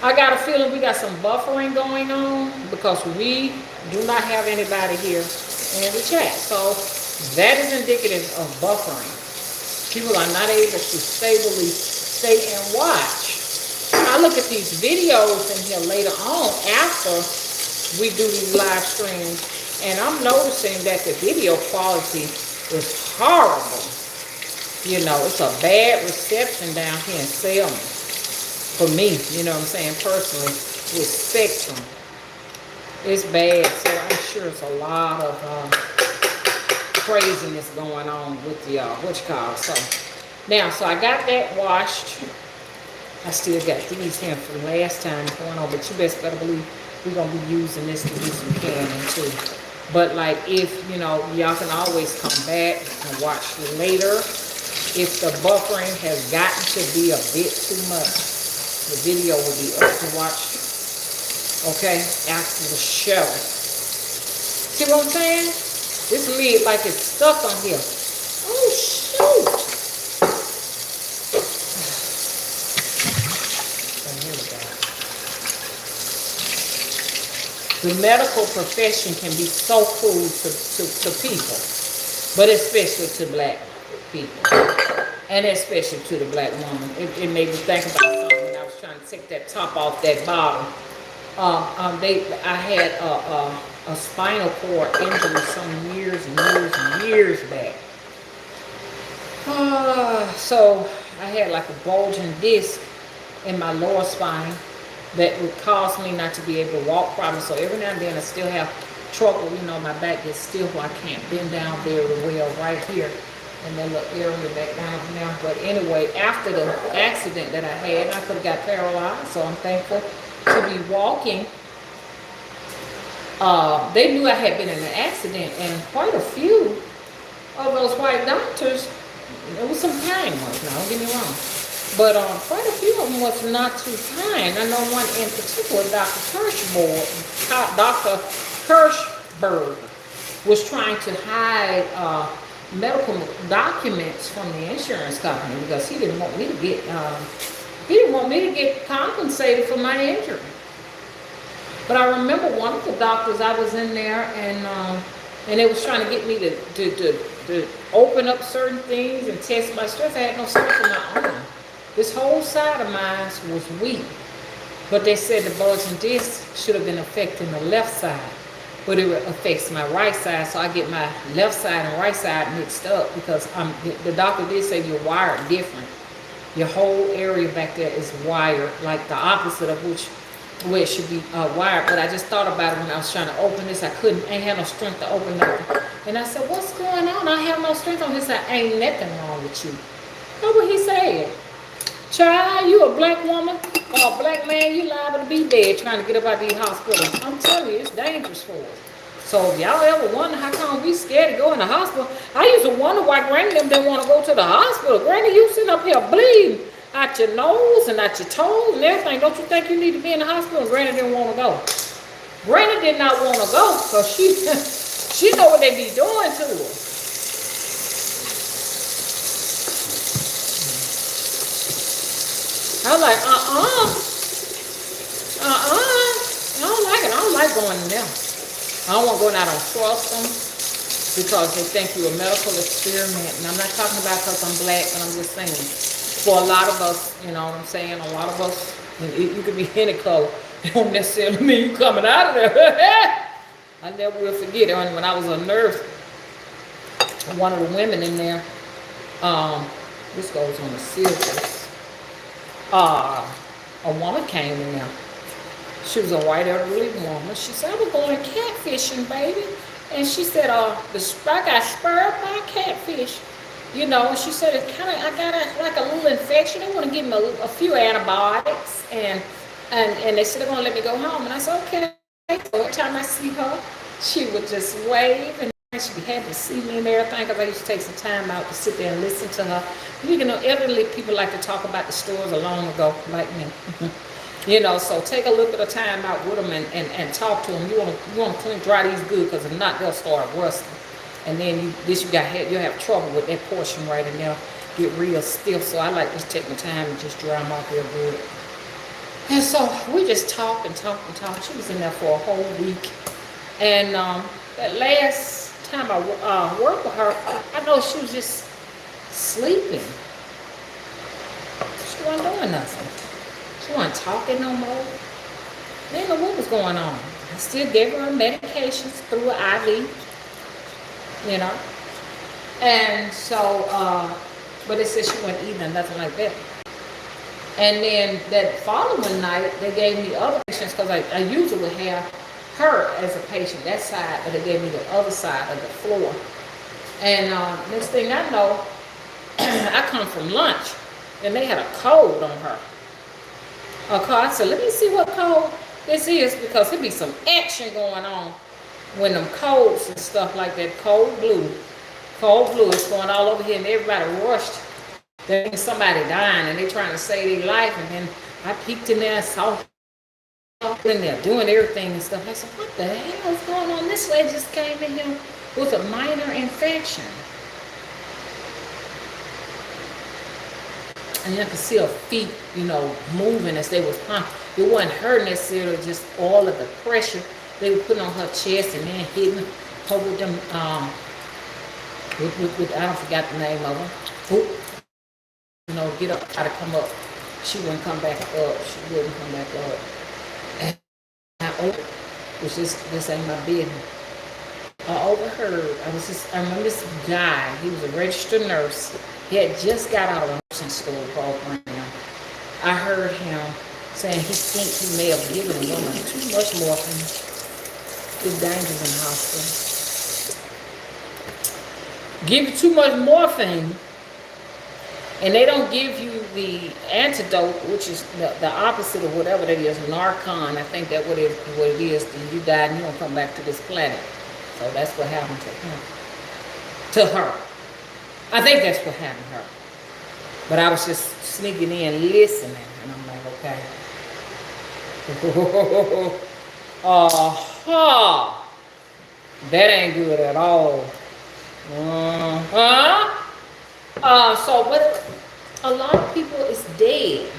I got a feeling we got some buffering going on because we do not have anybody here in the chat. So that is indicative of buffering. People are not able to stably stay and watch. I look at these videos in here later on after we do these live streams, and I'm noticing that the video quality is horrible. It's a bad reception down here in Selma. For me, you know what I'm saying, personally, with Spectrum. It's bad, so I'm sure it's a lot of craziness going on with the, So I got that washed. I still got these here from last time going on, but you best better believe we're going to be using this to do some canning too. But like, if, y'all can always come back and watch later. If the buffering has gotten to be a bit too much, the video will be up to watch, okay, after the show. See what I'm saying? This lid like it's stuck on here. Oh, shoot. The medical profession can be so cruel to people, but especially to black people, and especially to the black woman. It made me think about something. I was trying to take that top off that bottle. I had a spinal cord injury some years back. So I had like a bulging disc in my lower spine that would cause me not to be able to walk properly. So every now and then I still have trouble. My back gets stiff where I can't bend down very well right here. And that little area back down now. But anyway, after the accident that I had, I could have got paralyzed. So I'm thankful to be walking they knew I had been in an accident, and quite a few of those white doctors, there was some kind ones, now don't get me wrong, but quite a few of them was not too kind. I know one in particular, Dr. Kirschberg was trying to hide medical documents from the insurance company because he didn't want me to get compensated for my injury. But I remember one of the doctors, I was in there, and they was trying to get me to open up certain things and test my strength. I had no strength in my arm. This whole side of mine was weak. But they said the bulging disc should have been affecting the left side, but it affects my right side. So I get my left side and right side mixed up because the doctor did say you're wired different. Your whole area back there is wired, like the opposite of where it should be wired. But I just thought about it when I was trying to open this. I ain't had no strength to open it. And I said, what's going on? I have no strength on this side. Ain't nothing wrong with you. That's what he said. Child, you a black woman or a black man, you liable to be dead trying to get up out of these hospitals. I'm telling you, it's dangerous for us. So if y'all ever wonder how come we scared to go in the hospital, I used to wonder why Granny them didn't want to go to the hospital. Granny, you sitting up here bleeding out your nose and out your toes and everything. Don't you think you need to be in the hospital? Granny didn't want to go. Granny did not want to go because she know what they be doing to her. I was like, I don't like it. I don't like going in there. I don't want to go out on trust them because they think you're a medical experiment. And I'm not talking about because I'm black, but I'm just saying. For a lot of us, you know what I'm saying? A lot of us, you could be any color. It don't necessarily mean you coming out of there. I never will forget it. When I was a nurse, one of the women in there, this goes on the silver. A woman came in there. She was a white elderly woman. She said, I was going catfishing, baby. And she said, I got spurred by catfish. You know, and she said, I got like a little infection. They want to give me a few antibiotics. And they said, they're going to let me go home. And I said, okay. So every time I see her, she would just wave. And she'd be happy to see me and everything because I used to take some time out to sit there and listen to her. You know, elderly people like to talk about the stories a long ago, like me. You know, so take a little bit of time out with them and talk to them. You want to clean, dry these good because if not, they'll start rusting. And then you'll have trouble with that portion right and they'll get real stiff. So I like to take my time and just dry them off real good. And so we just talk and talk and talk. She was in there for a whole week. And that last time I worked with her, I know she was just sleeping. She wasn't doing nothing. She wasn't talking no more. I didn't know what was going on. I still gave her medications through an IV, you know. And so, but they said she wasn't eating or nothing like that. And then that following night, they gave me other patients because I usually have her as a patient, that side, but they gave me the other side of the floor. And next thing I know, I come from lunch, and they had a cold on her. I said, let me see what cold this is because there be some action going on when them colds and stuff like that. Cold blue is going all over here, and everybody rushed. There's somebody dying, and they trying to save their life, and then I peeked in there and saw in there doing everything and stuff. I said, what the hell is going on? This lady just came in here with a minor infection. And I could see her feet, you know, moving as they was pumping. It wasn't her necessarily, just all of the pressure they were putting on her chest and then hitting her with them, with I don't forgot the name of them. Whoop. You know, get up, try to come up. She wouldn't come back up. She wouldn't come back up. And I overheard, which this ain't my business. I overheard, I remember this guy, he was a registered nurse. He had just got out of a nursing school program. I heard him saying he thinks he may have given a woman too much morphine. It's dangerous in the hospital. Give you too much morphine, and they don't give you the antidote, which is the opposite of whatever that is, narcon. I think that what it is. You die and you don't come back to this planet. So that's what happened to him. To her. I think that's what happened to her. But I was just sneaking in, listening, and I'm like, okay. That ain't good at all. But a lot of people is dead.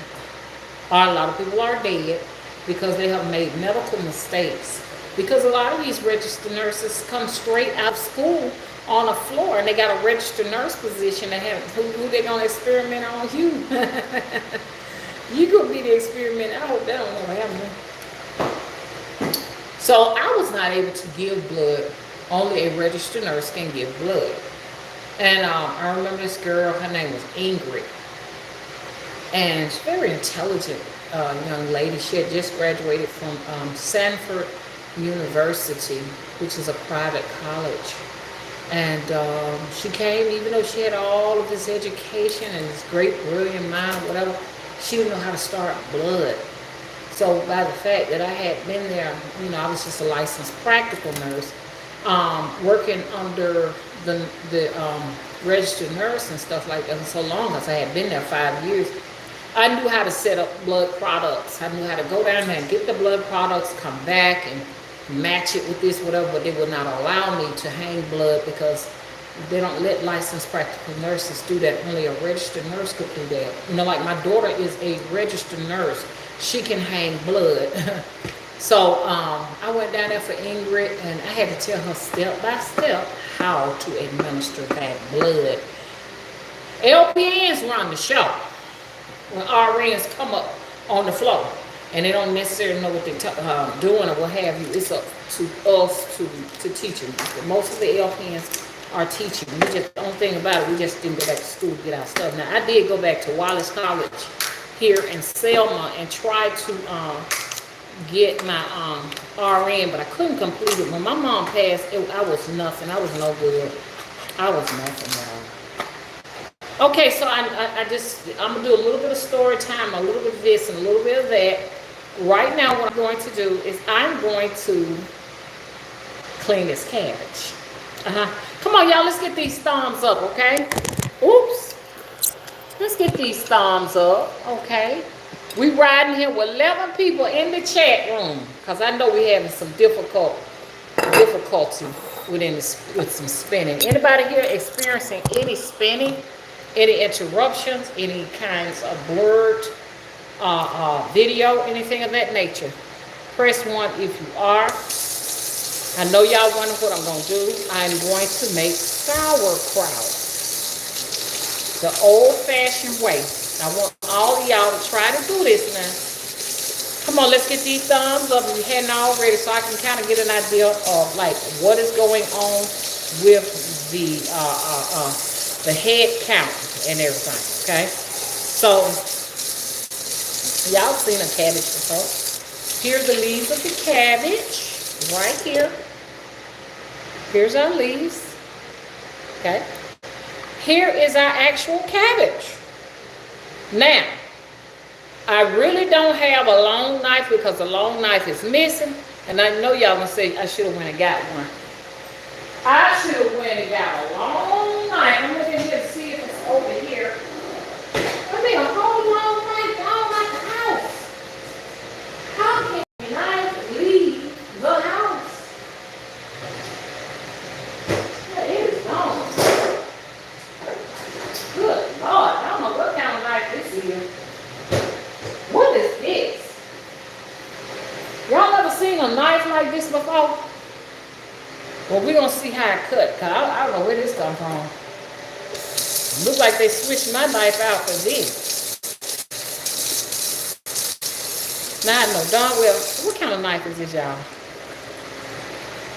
A lot of people are dead because they have made medical mistakes. Because a lot of these registered nurses come straight out of school on a floor and they got a registered nurse position and who they gonna experiment on you. You could be the experiment. I hope that don't never happen. So I was not able to give blood. Only a registered nurse can give blood. And I remember this girl, her name was Ingrid. And she's very intelligent young lady. She had just graduated from Sanford University, which is a private college. And she came, even though she had all of this education and this great brilliant mind, whatever, she didn't know how to start blood. So by the fact that I had been there, I was just a licensed practical nurse, working under the registered nurse and stuff like that for so long, because I had been there 5 years. I knew how to set up blood products. I knew how to go down there and get the blood products, come back and match it with this, whatever, but they would not allow me to hang blood because they don't let licensed practical nurses do that. Only a registered nurse could do that. Like my daughter is a registered nurse. She can hang blood. So I went down there for Ingrid and I had to tell her step by step how to administer that blood. LPNs run the show. When RNs come up on the floor and they don't necessarily know what they're doing or what have you, it's up to us to teach them. Most of the LPNs are teaching. The only thing about it, we just didn't go back to school to get our stuff. Now, I did go back to Wallace College here in Selma and try to get my RN, but I couldn't complete it. When my mom passed, I was nothing. I was no good. I was nothing, y'all. Okay, so I'm gonna do a little bit of story time, a little bit of this and a little bit of that. Right now, what I'm going to do is I'm going to clean this cabbage. Come on, y'all, let's get these thumbs up, okay? Oops. Let's get these thumbs up, okay? We riding here with 11 people in the chat room, because I know we're having some difficulty with some spinning. Anybody here experiencing any spinning? Any interruptions, any kinds of blurred video, anything of that nature? Press 1 if you are. I know y'all wonder what I'm going to do. I'm going to make sauerkraut the old-fashioned way. I want all of y'all to try to do this now. Come on, let's get these thumbs up if you hadn't already, so I can kind of get an idea of like what is going on with the head count and everything, okay? So, y'all seen a cabbage before. Here's the leaves of the cabbage, right here. Here's our leaves, okay? Here is our actual cabbage. Now, I really don't have a long knife because the long knife is missing, and I know y'all gonna say I should have went and got one. I should have went and got a long knife. I'm looking here to see if it's over here. I mean, a whole long knife all like the house. How can a knife leave the house? Yeah, it is gone. Good Lord, I don't know what kind of knife this is. What is this? Y'all ever seen a knife like this before? Well, we're going to see how it cut, because I don't know where this comes from. Looks like they switched my knife out for this. Now I know darn well, what kind of knife is this, y'all?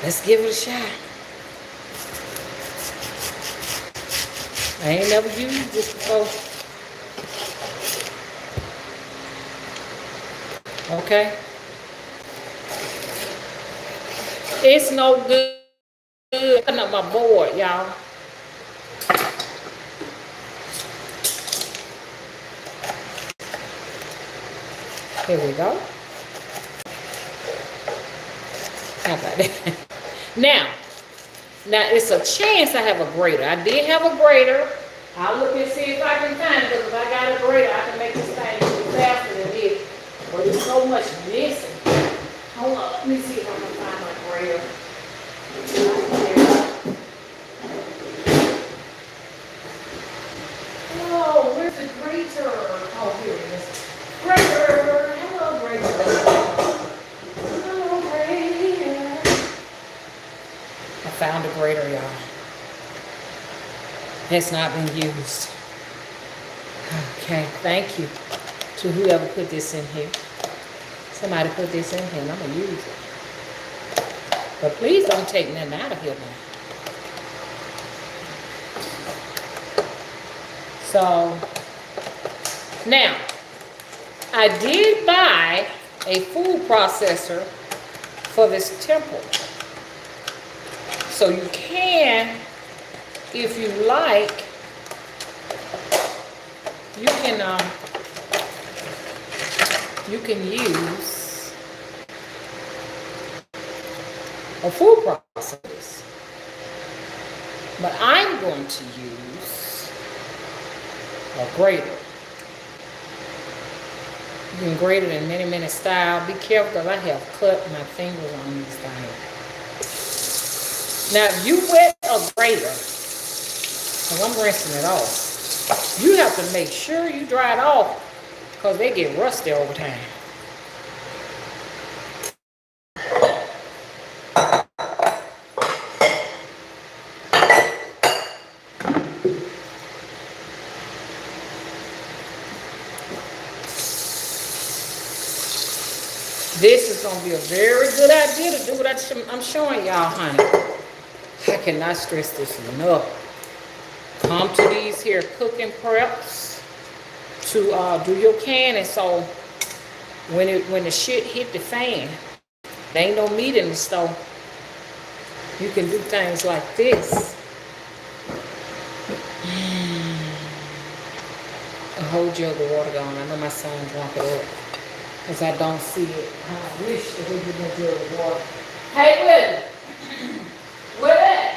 Let's give it a shot. I ain't never used this before. Okay. It's no good. Cutting up my board, y'all. Here we go. How about that? Now it's a chance I have a grater. I did have a grater. I'll look and see if I can find it, because if I got a grater, I can make this thing go faster than this. But there's so much missing. Hold on, let me see if I can find my grater. Oh, where's the grater? Oh, here it is. Grater! Hello, grater. Hello, grater. I found a grater, y'all. It's not been used. Okay, thank you to whoever put this in here. Somebody put this in here and I'm gonna use it. But please don't take nothing out of here now. So, now, I did buy a food processor for this temple. So you can, if you like, you can use a food processor. But I'm going to use a grater. You can grate it in many styles. Be careful, because I have cut my fingers on these things. Now, if you wet a grater, because I'm rinsing it off, you have to make sure you dry it off, because they get rusty over time. This is going to be a very good idea to do what I'm showing y'all, honey. I cannot stress this enough. Come to these here cooking preps to do your canning, so when the shit hit the fan, there ain't no meat in the stove. You can do things like this. A whole jug of water going. I know my son drunk it up, because I don't see it. I wish that we would have a jug of water. Hey, Willie! Willie!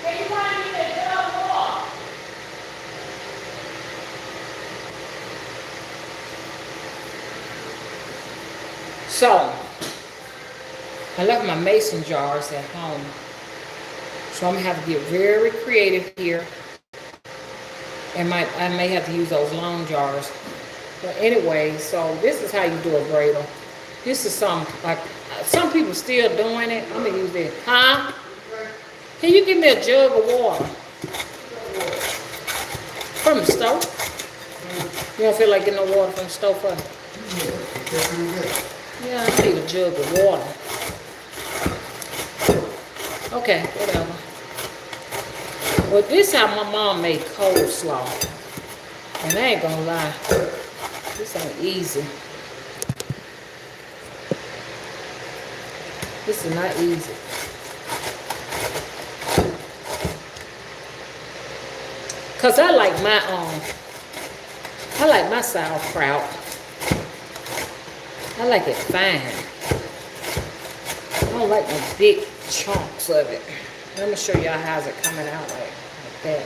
Can you find me that jug of water? So, I left my mason jars at home. So I'm going to have to get very creative here. And I may have to use those long jars. But anyway, so this is how you do a grater. This is some people still doing it. I'm gonna use this. Huh? Can you give me a jug of water? From the stove? You don't feel like getting no water from the stove for me? Yeah, I need a jug of water. Okay, whatever. Well, this is how my mom made coleslaw. And I ain't gonna lie. This ain't easy. This is not easy. Cause I like my sauerkraut. I like it fine. I don't like the big chunks of it. Let me show y'all how's it coming out like that.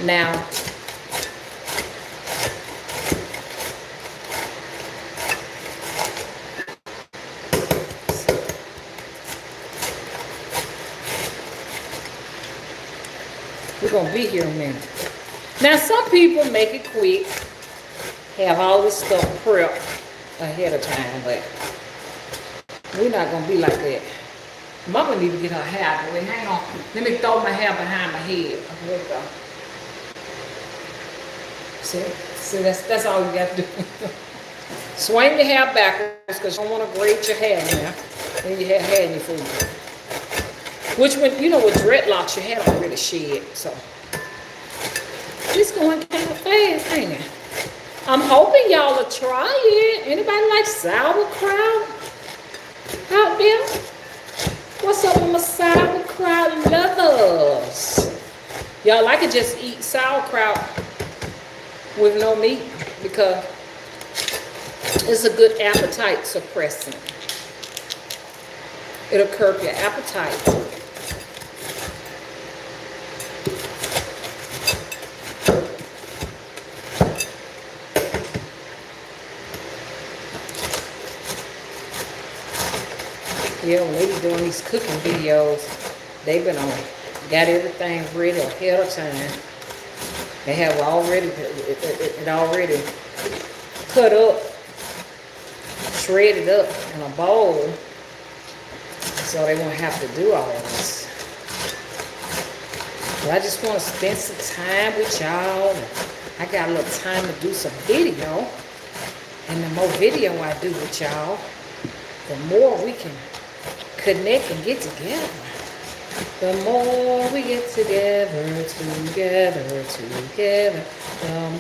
Now, we're going to be here a minute. Now, some people make it quick, have all this stuff prepped ahead of time, but we're not going to be like that. Mama need to get her hair out of the way. Hang on. Let me throw my hair behind my head. There we go. See, that's all you got to do. Swing your hair backwards, because you don't want to grate your hair now. Then you have hair in your food. Which, when you know, with dreadlocks, your hair don't really shed. So it's going kind of fast, ain't it? I'm hoping y'all will try it. Anybody like sauerkraut out there? What's up with my sauerkraut lovers? Y'all, I could just eat sauerkraut with no meat, because It's a good appetite suppressant. It'll curb your appetite. Yeah, when they be doing these cooking videos, they've been on, got everything ready ahead of time. They have already, it already cut up, shredded up in a bowl, so they won't have to do all this. But I just want to spend some time with y'all. I got a little time to do some video, and the more video I do with y'all, the more we can connect and get together. The more we get together, the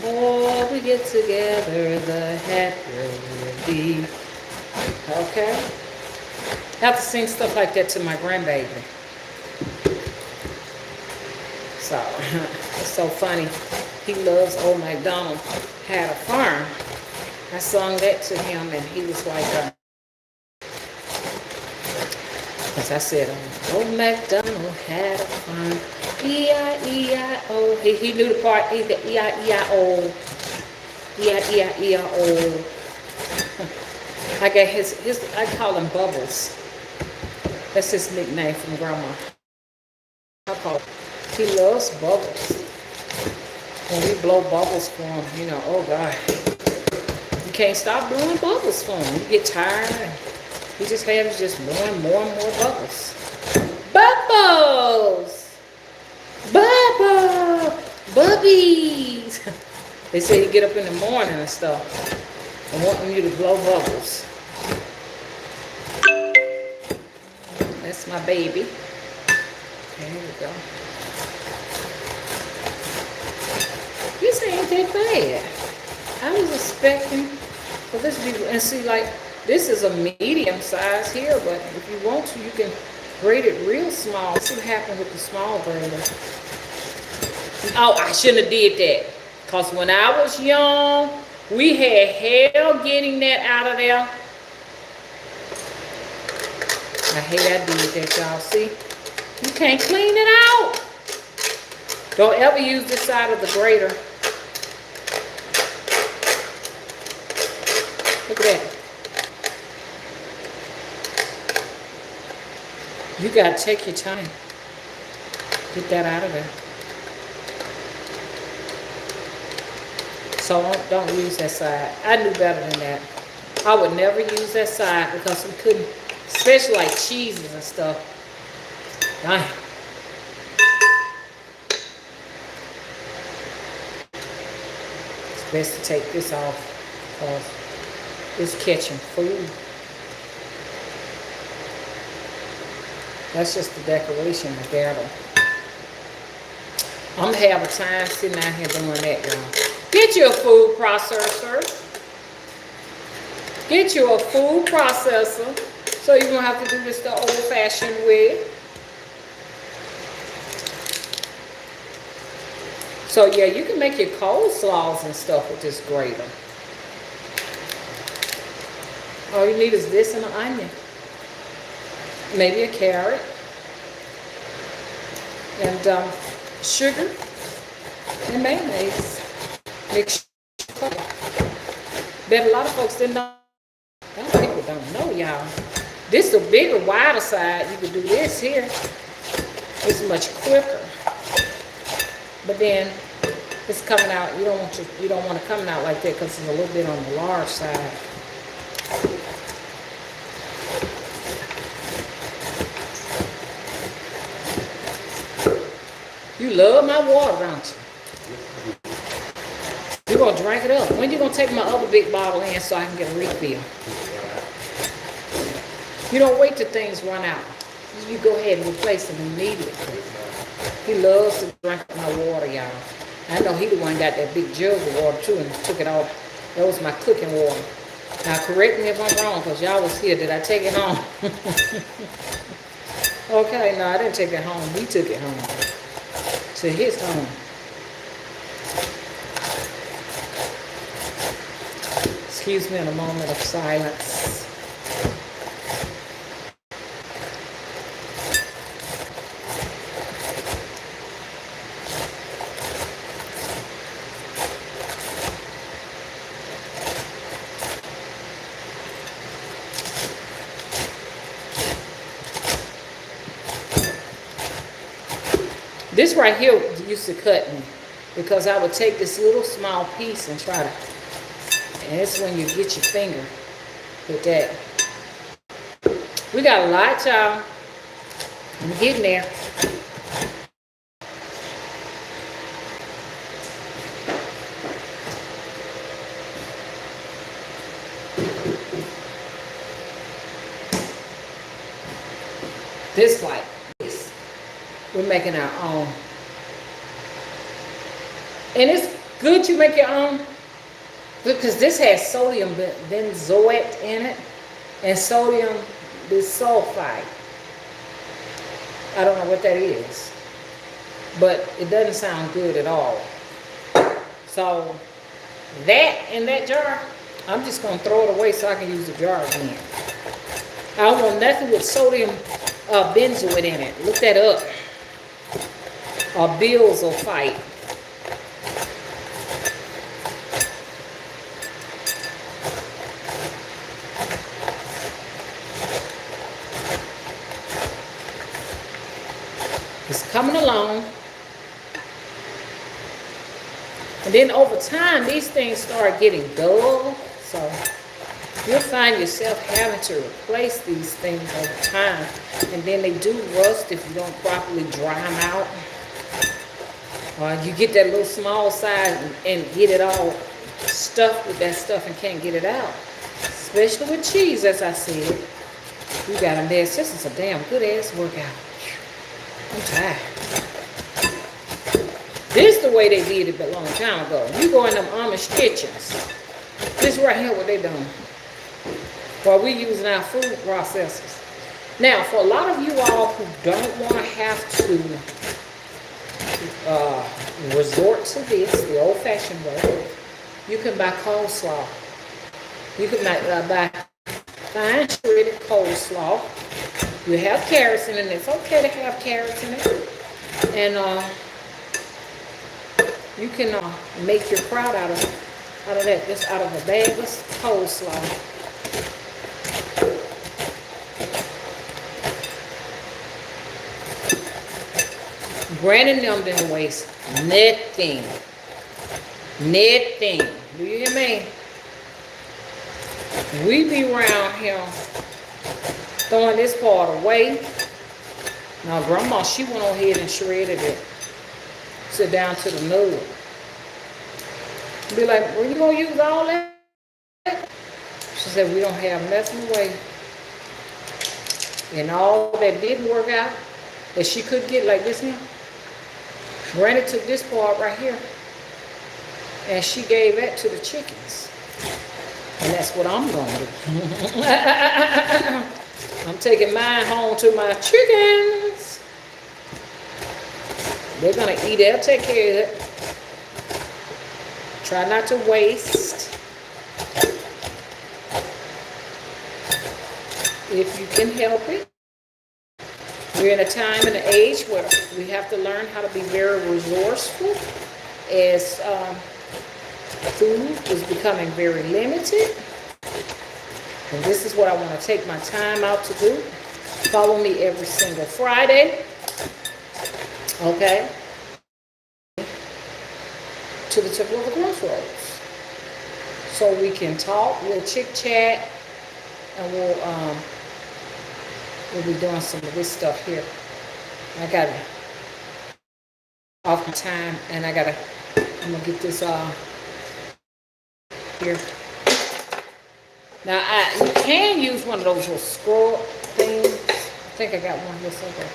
more we get together, the happier we'll be. Okay? I have to sing stuff like that to my grandbaby. So, it's so funny. He loves Old MacDonald Had a Farm. I sung that to him, and he was like, as I said, Old MacDonald had a farm, E-I-E-I-O. He knew the part, the E-I-E-I-O, E-I-E-I-E-I-O. I got his, I call him Bubbles. That's his nickname from Grandma. I call him. He loves bubbles. When we blow bubbles for him, you know, oh God. You can't stop blowing bubbles for him. You get tired. He just has just blowing more and more bubbles. Bubbles! Bubbles! Bubbies! They say you get up in the morning and stuff and wanting you to blow bubbles. That's my baby. There we go. This ain't that bad. I was expecting for this to be, and see, like, this is a medium size here, but if you want to, you can grate it real small. See what happened with the small grater. Oh, I shouldn't have did that. Because when I was young, we had hell getting that out of there. I hate I did that, y'all. See? You can't clean it out. Don't ever use this side of the grater. Look at that. You gotta take your time. Get that out of there. So don't use that side. I knew better than that. I would never use that side because we couldn't, especially like cheeses and stuff. Dang. It's best to take this off because it's catching food. That's just the decoration of battle. I'm gonna have a time sitting out here doing that, y'all. Get you a food processor. Get you a food processor so you won't have to do this the old-fashioned way. So yeah, you can make your coleslaws and stuff with this grater. All you need is this and an onion. Maybe a carrot. And sugar and mayonnaise. Mix. Bet a lot of folks didn't know. A lot of people don't know, y'all. This is a bigger, wider side. You can do this here. It's much quicker. But then it's coming out. You don't want it coming out like that because it's a little bit on the large side. You love my water, don't you? You're going to drink it up. When you going to take my other big bottle in so I can get a refill? You don't wait till things run out. You go ahead and replace them immediately. He loves to drink my water, y'all. I know he the one got that big jug of water too and took it off. That was my cooking water. Now correct me if I'm wrong because y'all was here. Did I take it home? Okay, no, I didn't take it home. We took it home. To his home. Excuse me in a moment of silence. This right here used to cut me because I would take this little small piece and try to, and it's when you get your finger with that. We got a lot, y'all. I'm getting there. This like this. We're making our own. And it's good you make your own because this has sodium benzoate in it and sodium bisulfite. I don't know what that is, but it doesn't sound good at all. So that in that jar, I'm just going to throw it away so I can use the jar again. I don't want nothing with sodium benzoate in it. Look that up. Or bisulfite. It's coming along. And then over time, these things start getting dull. So you'll find yourself having to replace these things over time. And then they do rust if you don't properly dry them out. Or you get that little small size and get it all stuffed with that stuff and can't get it out. Especially with cheese, as I said. You got a mess. This is a damn good ass workout. I'm tired. This is the way they did it a long time ago. You go in them Amish kitchens. This right here what they doing. While we using our food processors. Now, for a lot of you all who don't want to have to resort to this, the old-fashioned way, you can buy coleslaw. You can buy fine shredded coleslaw. You have carrots in it. It's okay to have carrots in it. And you can make your kraut out of that, just out of a bag of coleslaw. Brandon them didn't waste nothing. Nothing. Do you hear me? We be around here throwing this part away. Now, Grandma, she went on ahead and shredded it. Sit down to the nub. Be like, well, you gonna use all that? She said, we don't have nothing away. And all that didn't work out, that she could get like this now, Granny took this part right here, and she gave that to the chickens. And that's what I'm going to do. I'm taking mine home to my chickens. They're going to eat it. They'll take care of it. Try not to waste. If you can help it. We're in a time and an age where we have to learn how to be very resourceful as food is becoming very limited. And this is what I want to take my time out to do. Follow me every single Friday. Okay? To the tip of the Crossroads. So we can talk, we'll chit chat, and we'll be doing some of this stuff here. I got it off my time, and I'm gonna get this here. Now you can use one of those little scroll things. I think I got one here somewhere.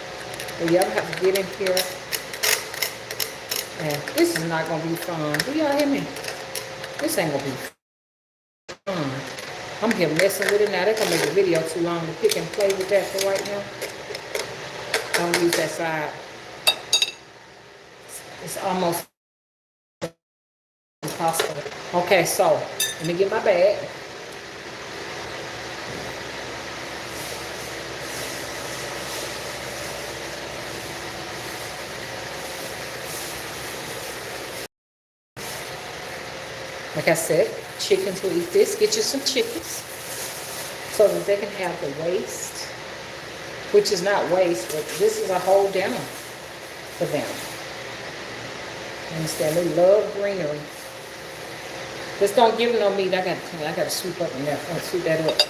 But you ever have to get in here, and this is not gonna be fun. Do y'all hear me? This ain't gonna be fun. I'm here messing with it now. They're gonna make the video too long to pick and play with that for right now. Don't use that side. It's almost impossible. Okay, so let me get my bag. Like I said, chickens will eat this. Get you some chickens so that they can have the waste, which is not waste, but this is a whole dinner for them. Understand? They love greenery. Just don't give them no meat. I gotta sweep up in there. I'm gonna sweep that up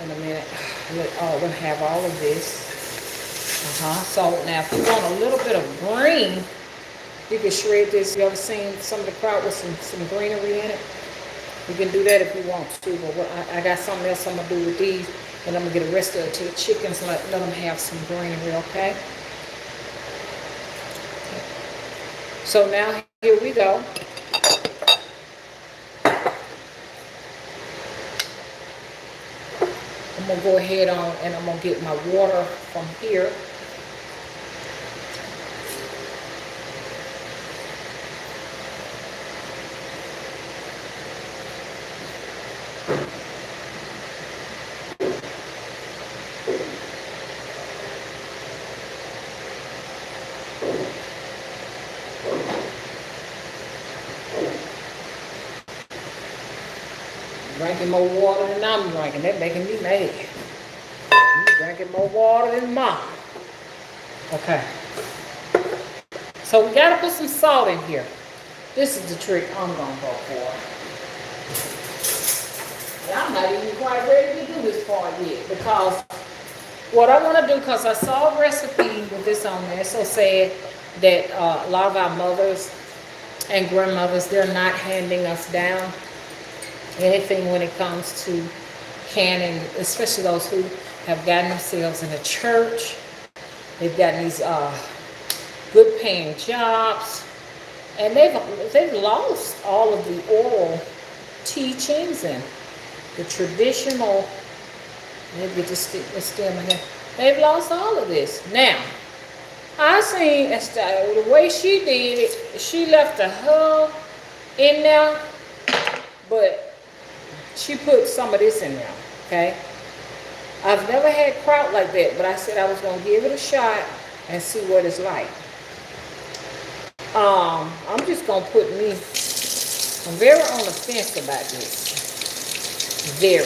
in a minute. We're gonna have all of this. So now if you want a little bit of green, you can shred this. You ever seen some of the kraut with some greenery in it? You can do that if you want to. But I got something else I'm gonna do with these, and I'm gonna get the rest of it to the chickens and let them have some greenery, okay? So now here we go. I'm gonna go ahead on and I'm gonna get my water from here. Drinking more water than I'm drinking. That making me mad. You drinking more water than mom. Okay. So we gotta put some salt in here. This is the trick I'm gonna go for. And I'm not even quite ready to do this part yet, because what I want to do, because I saw a recipe with this on there. It's so sad that a lot of our mothers and grandmothers, they're not handing us down anything when it comes to canning, especially those who have gotten themselves in a church. They've gotten these good paying jobs, and they've lost all of the oral teachings and the traditional. Maybe just still my hair. They've lost all of this. Now, I seen the way she did it. She left the hull in there, but she put some of this in there, okay? I've never had kraut like that, but I said I was gonna give it a shot and see what it's like. I'm just gonna put me, I'm very on the fence about this. Very.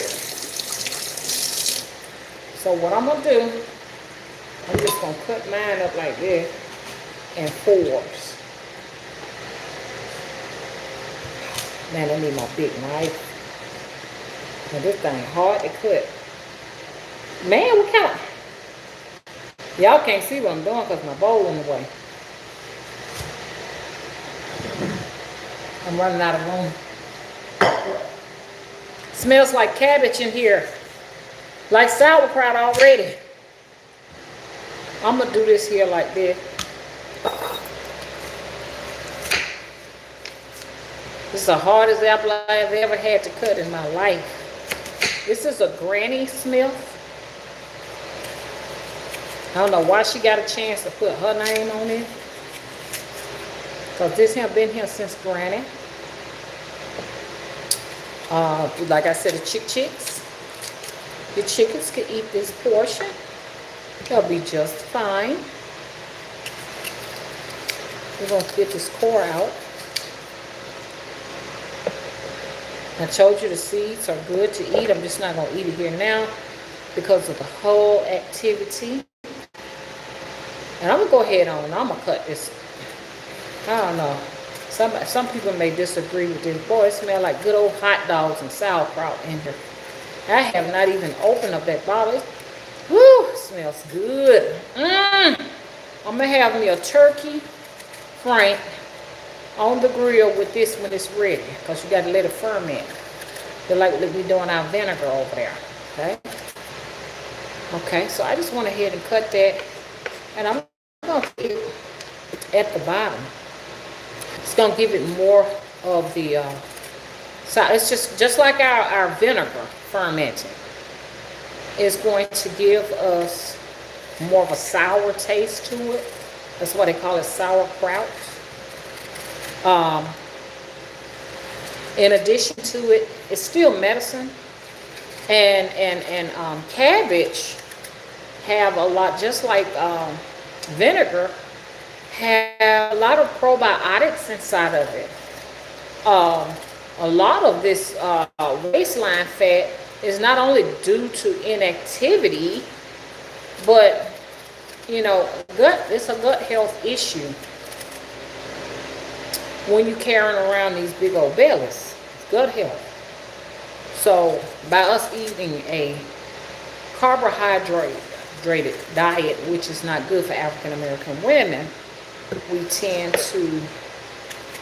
So what I'm gonna do, I'm just gonna cut mine up like this in fours. Man, I need my big knife. And this thing hard to cut. Man, what kind of... Y'all can't see what I'm doing because my bowl in the way. I'm running out of room. Smells like cabbage in here. Like sauerkraut already. I'm going to do this here like this. This is the hardest apple I've ever had to cut in my life. This is a Granny Smith. I don't know why she got a chance to put her name on it. Because this have been here since Granny. Like I said, the chicks. The chickens can eat this portion. They'll be just fine. We're going to get this core out. I told you the seeds are good to eat. I'm just not going to eat it here now because of the whole activity. And I'm going to go ahead on and I'm going to cut this. I don't know. Some people may disagree with this. Boy, it smells like good old hot dogs and sauerkraut in here. I have not even opened up that bottle. Woo, it smells good. I'm going to have me a turkey frank on the grill with this when it's ready, because you got to let it ferment. They're like we're doing our vinegar over there. Okay, so I just went ahead and cut that, and I'm going to put it at the bottom. It's going to give it more of the, so it's just like our vinegar fermenting. It's going to give us more of a sour taste to it. That's why they call it sauerkraut. In addition to it, it's still medicine, and cabbage have a lot, just like vinegar, have a lot of probiotics inside of it. a lot of this waistline fat is not only due to inactivity, but it's a gut health issue when you're carrying around these big old bellies. It's gut health. So by us eating a carbohydrate diet, which is not good for African American women, we tend to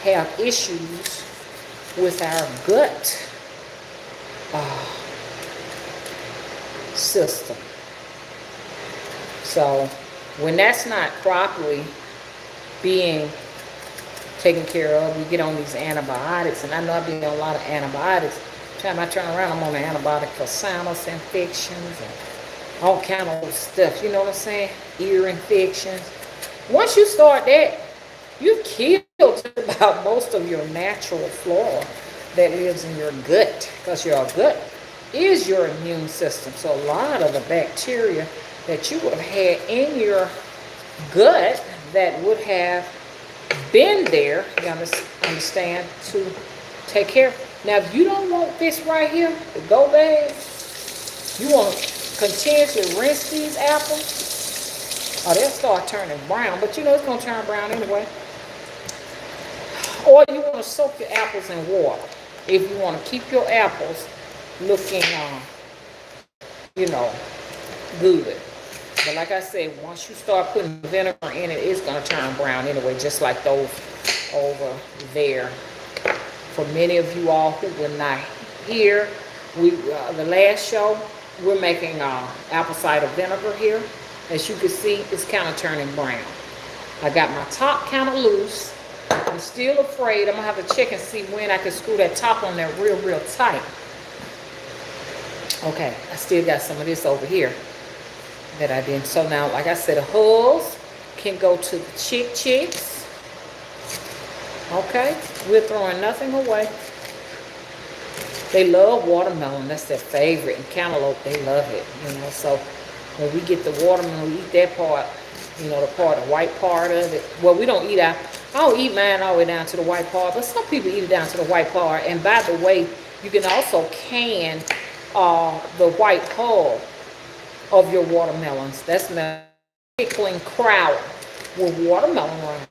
have issues with our gut system. So when that's not properly being taken care of, we get on these antibiotics, and I know I've been on a lot of antibiotics. Time I turn around, I'm on an antibiotic for sinus infections and all kind of stuff, you know what I'm saying? Ear infections. Once you start that, you've killed about most of your natural flora that lives in your gut, because your gut is your immune system. So a lot of the bacteria that you would have had in your gut that would have been there, you understand, to take care of. Now, if you don't want this right here to go bad, you want to continue to rinse these apples, or they'll start turning brown, but it's going to turn brown anyway. Or you want to soak your apples in water if you want to keep your apples looking, good. But like I said, once you start putting vinegar in it, it's going to turn brown anyway, just like those over there. For many of you all who were not here, the last show, we're making apple cider vinegar here. As you can see, it's kind of turning brown. I got my top kind of loose. I'm still afraid. I'm going to have to check and see when I can screw that top on there real, real tight. Okay, I still got some of this over here that I didn't. So now, like I said, the hulls can go to the chicks. Okay, we're throwing nothing away. They love watermelon. That's their favorite. And cantaloupe, they love it. So when we get the watermelon, we eat that part, the white part of it. Well, we don't eat I don't eat mine all the way down to the white part, but some people eat it down to the white part. And by the way, you can also can the white hull of your watermelons. That's pickling kraut with watermelon rinds.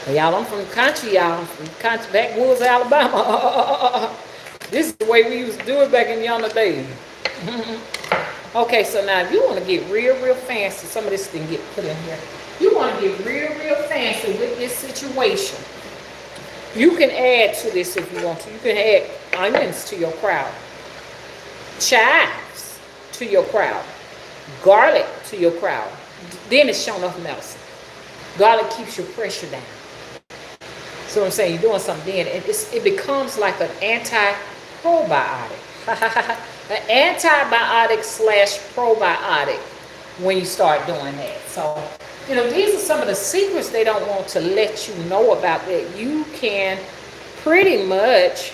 Y'all, I'm from the country, y'all. From the country, backwoods, Alabama. This is the way we used to do it back in yonder days. Okay, so now if you want to get real, real fancy, some of this didn't get put in here. You want to get real, real fancy with this situation. You can add to this if you want to. You can add onions to your kraut, chives to your kraut, garlic to your kraut. Then it's shown off medicine. Garlic keeps your pressure down. So I'm saying, you're doing something then, it becomes like an anti-probiotic. An antibiotic / probiotic when you start doing that. So, these are some of the secrets they don't want to let you know about, that you can pretty much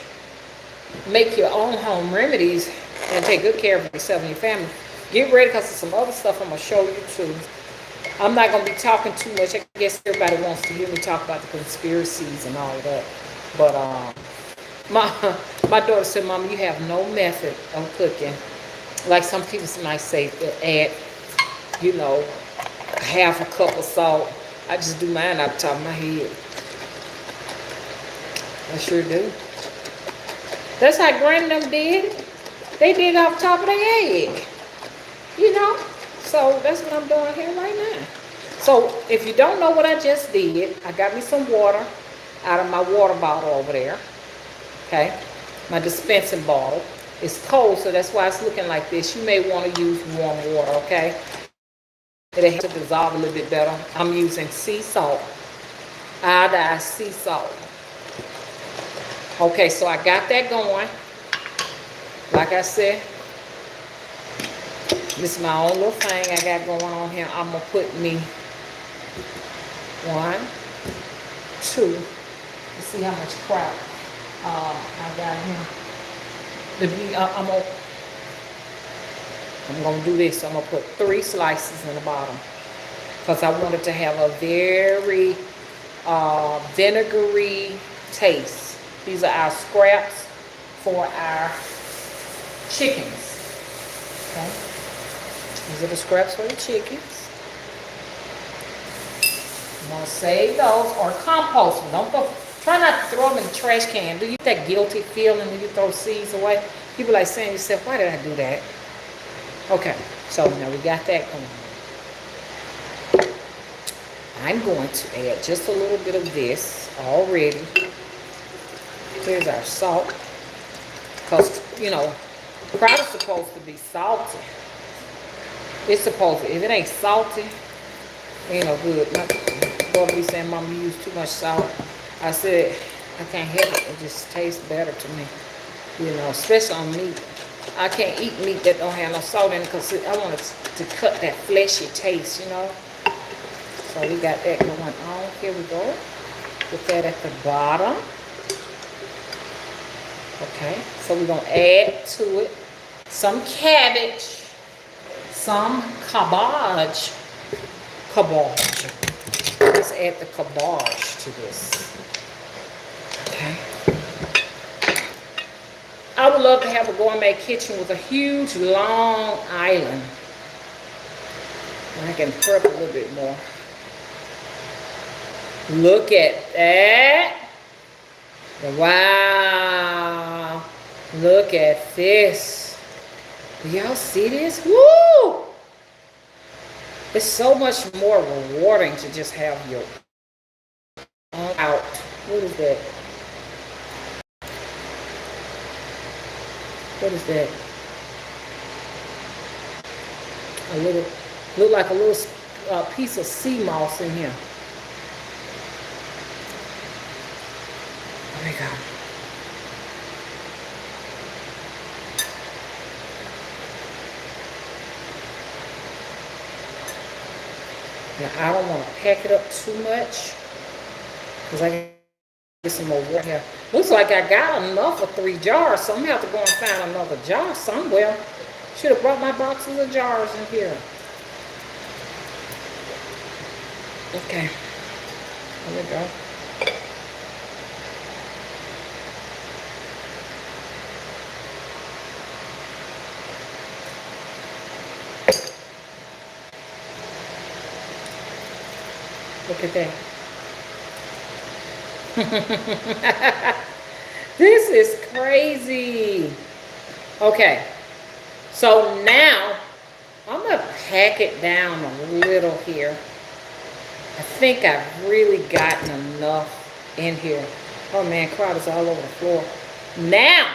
make your own home remedies and take good care of yourself and your family. Get ready, because there's some other stuff I'm going to show you too. I'm not going to be talking too much. I guess everybody wants to hear me talk about the conspiracies and all of that. But my daughter said, Mom, you have no method of cooking. Like some people might say, add, half a cup of salt. I just do mine out the top of my head. I sure do. That's how Granny them did it. They did it off the top of their head. So that's what I'm doing here right now. So if you don't know what I just did, I got me some water out of my water bottle over there. Okay, my dispensing bottle. It's cold, so that's why it's looking like this. You may want to use warm water, okay? It'll help to dissolve a little bit better. I'm using sea salt, iodized sea salt. Okay, so I got that going. Like I said, this is my own little thing I got going on here. I'm going to put me 1, 2. Let's see how much crap I got here. I'm going to do this. I'm going to put 3 slices in the bottom, because I want it to have a very vinegary taste. These are our scraps for our chickens. Okay. These are the scraps for the chickens. You want to save those or compost them. Don't go. Try not to throw them in the trash can. Do you get that guilty feeling when you throw seeds away? People like saying to yourself, why did I do that? Okay, so now we got that going. I'm going to add just a little bit of this already. Here's our salt. Because, you know, kraut is supposed to be salty. It's supposed to, if it ain't salty, it ain't no good. My daughter be saying, Mama, you use too much salt. I said, I can't help it. It just tastes better to me. You know, especially on meat. I can't eat meat that don't have no salt in it because I want it to cut that fleshy taste, you know. So we got that going on. Here we go. Put that at the bottom. Okay, so we're going to add to it some cabbage, some cabbage. Let's add the cabbage to this. Okay. I would love to have a gourmet kitchen with a huge, long island. And I can prep a little bit more. Look at that. Wow. Look at this. Do y'all see this? Woo! It's so much more rewarding to just have your own out. What is that? What is that? A little, look like a little piece of sea moss in here. There we go. Now I don't want to pack it up too much because I get some more water here. Looks like I got enough for 3 jars, so I'm gonna have to go and find another jar somewhere. Should have brought my boxes of jars in here. Okay, there we go. Look at that. This is crazy. Okay, so now I'm gonna pack it down a little here. I think I've really gotten enough in here. Oh man, kraut is all over the floor. Now,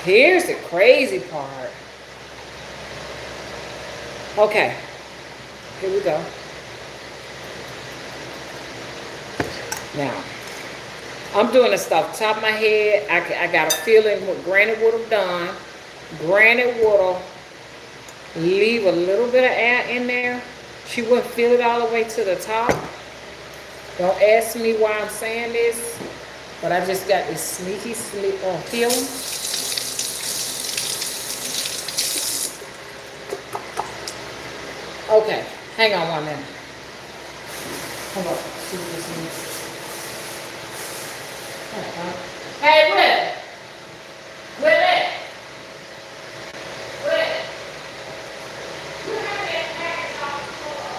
here's the crazy part. Okay, here we go. Now, I'm doing this stuff top of my head. I got a feeling what Granny would have done. Granny would have leave a little bit of air in there. She wouldn't fill it all the way to the top. Don't ask me why I'm saying this, but I just got this sneaky feeling. Okay, hang on 1 minute. Hold on, see what this means. Hey, Willie! Willie! Willie! You have that package off the floor,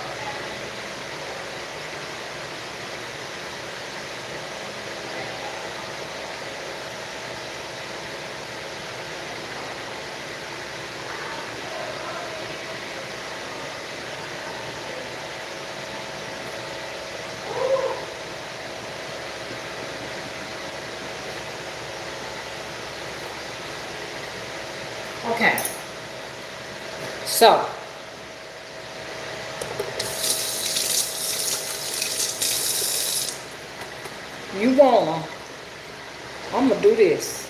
okay, so you wanna, I'm gonna do this.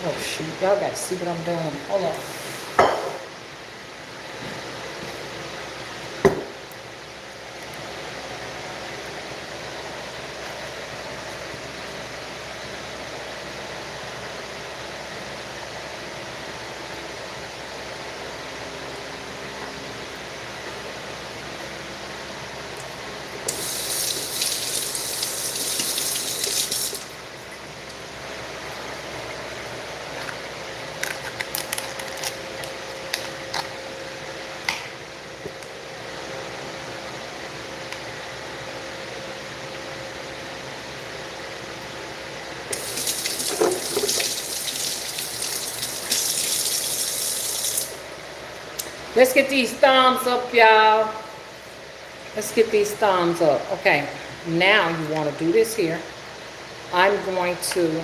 Oh shoot, y'all gotta see what I'm doing. Hold on. Let's get these thumbs up, y'all. Let's get these thumbs up. Okay, now you want to do this here. I'm going to.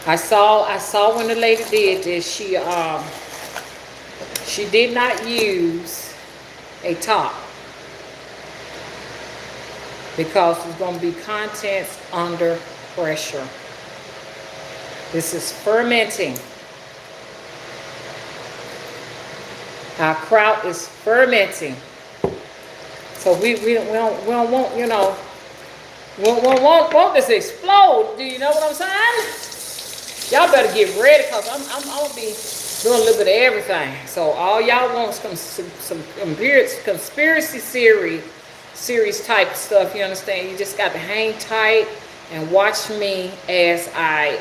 I saw when the lady did this. She did not use a top because there's going to be contents under pressure. This is fermenting. Our kraut is fermenting. So we don't want, we don't want this to explode. Do you know what I'm saying? Y'all better get ready because I'm gonna be doing a little bit of everything. So all y'all want some conspiracy series type stuff. You understand? You just got to hang tight and watch me as I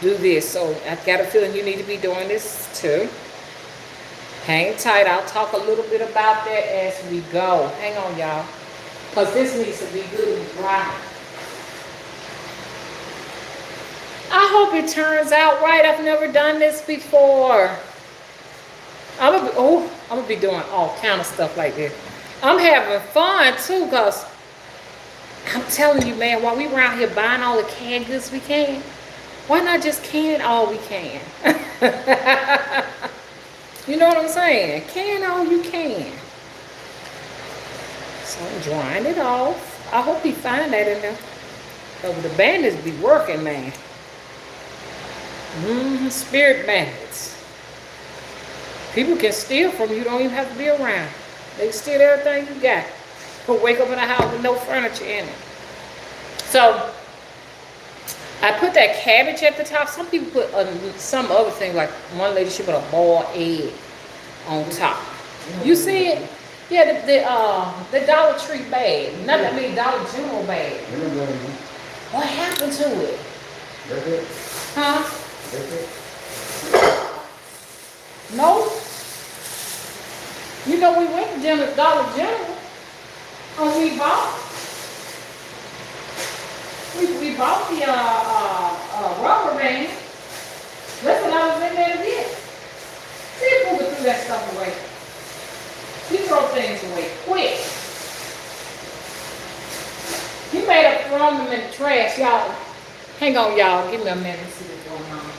do this. So I've got a feeling you need to be doing this too. Hang tight. I'll talk a little bit about that as we go. Hang on, y'all. Because this needs to be good and dry. I hope it turns out right. I've never done this before. I'm gonna be doing all kind of stuff like this. I'm having fun too, because I'm telling you, man, while we around here buying all the canned goods we can, why not just can all we can? You know what I'm saying? Can all you can. So I'm drying it off. I hope you find that in there. Because the bandits be working, man. Spirit bandits. People can steal from you. You don't even have to be around. They can steal everything you got. You'll wake up in a house with no furniture in it. So I put that cabbage at the top. Some people put some other thing, like one lady, she put a boiled egg on top. You see it? Yeah, the Dollar Tree bag. Not I mean Dollar General bag. What happened to it? Huh? No? You know we went to Dollar General and we bought we bought the rubber band. That's what I was in there to get. See if we can throw that stuff away. You throw things away quick. You made up throwing them in the trash, y'all. Hang on, y'all. Give me a minute to see what's going on.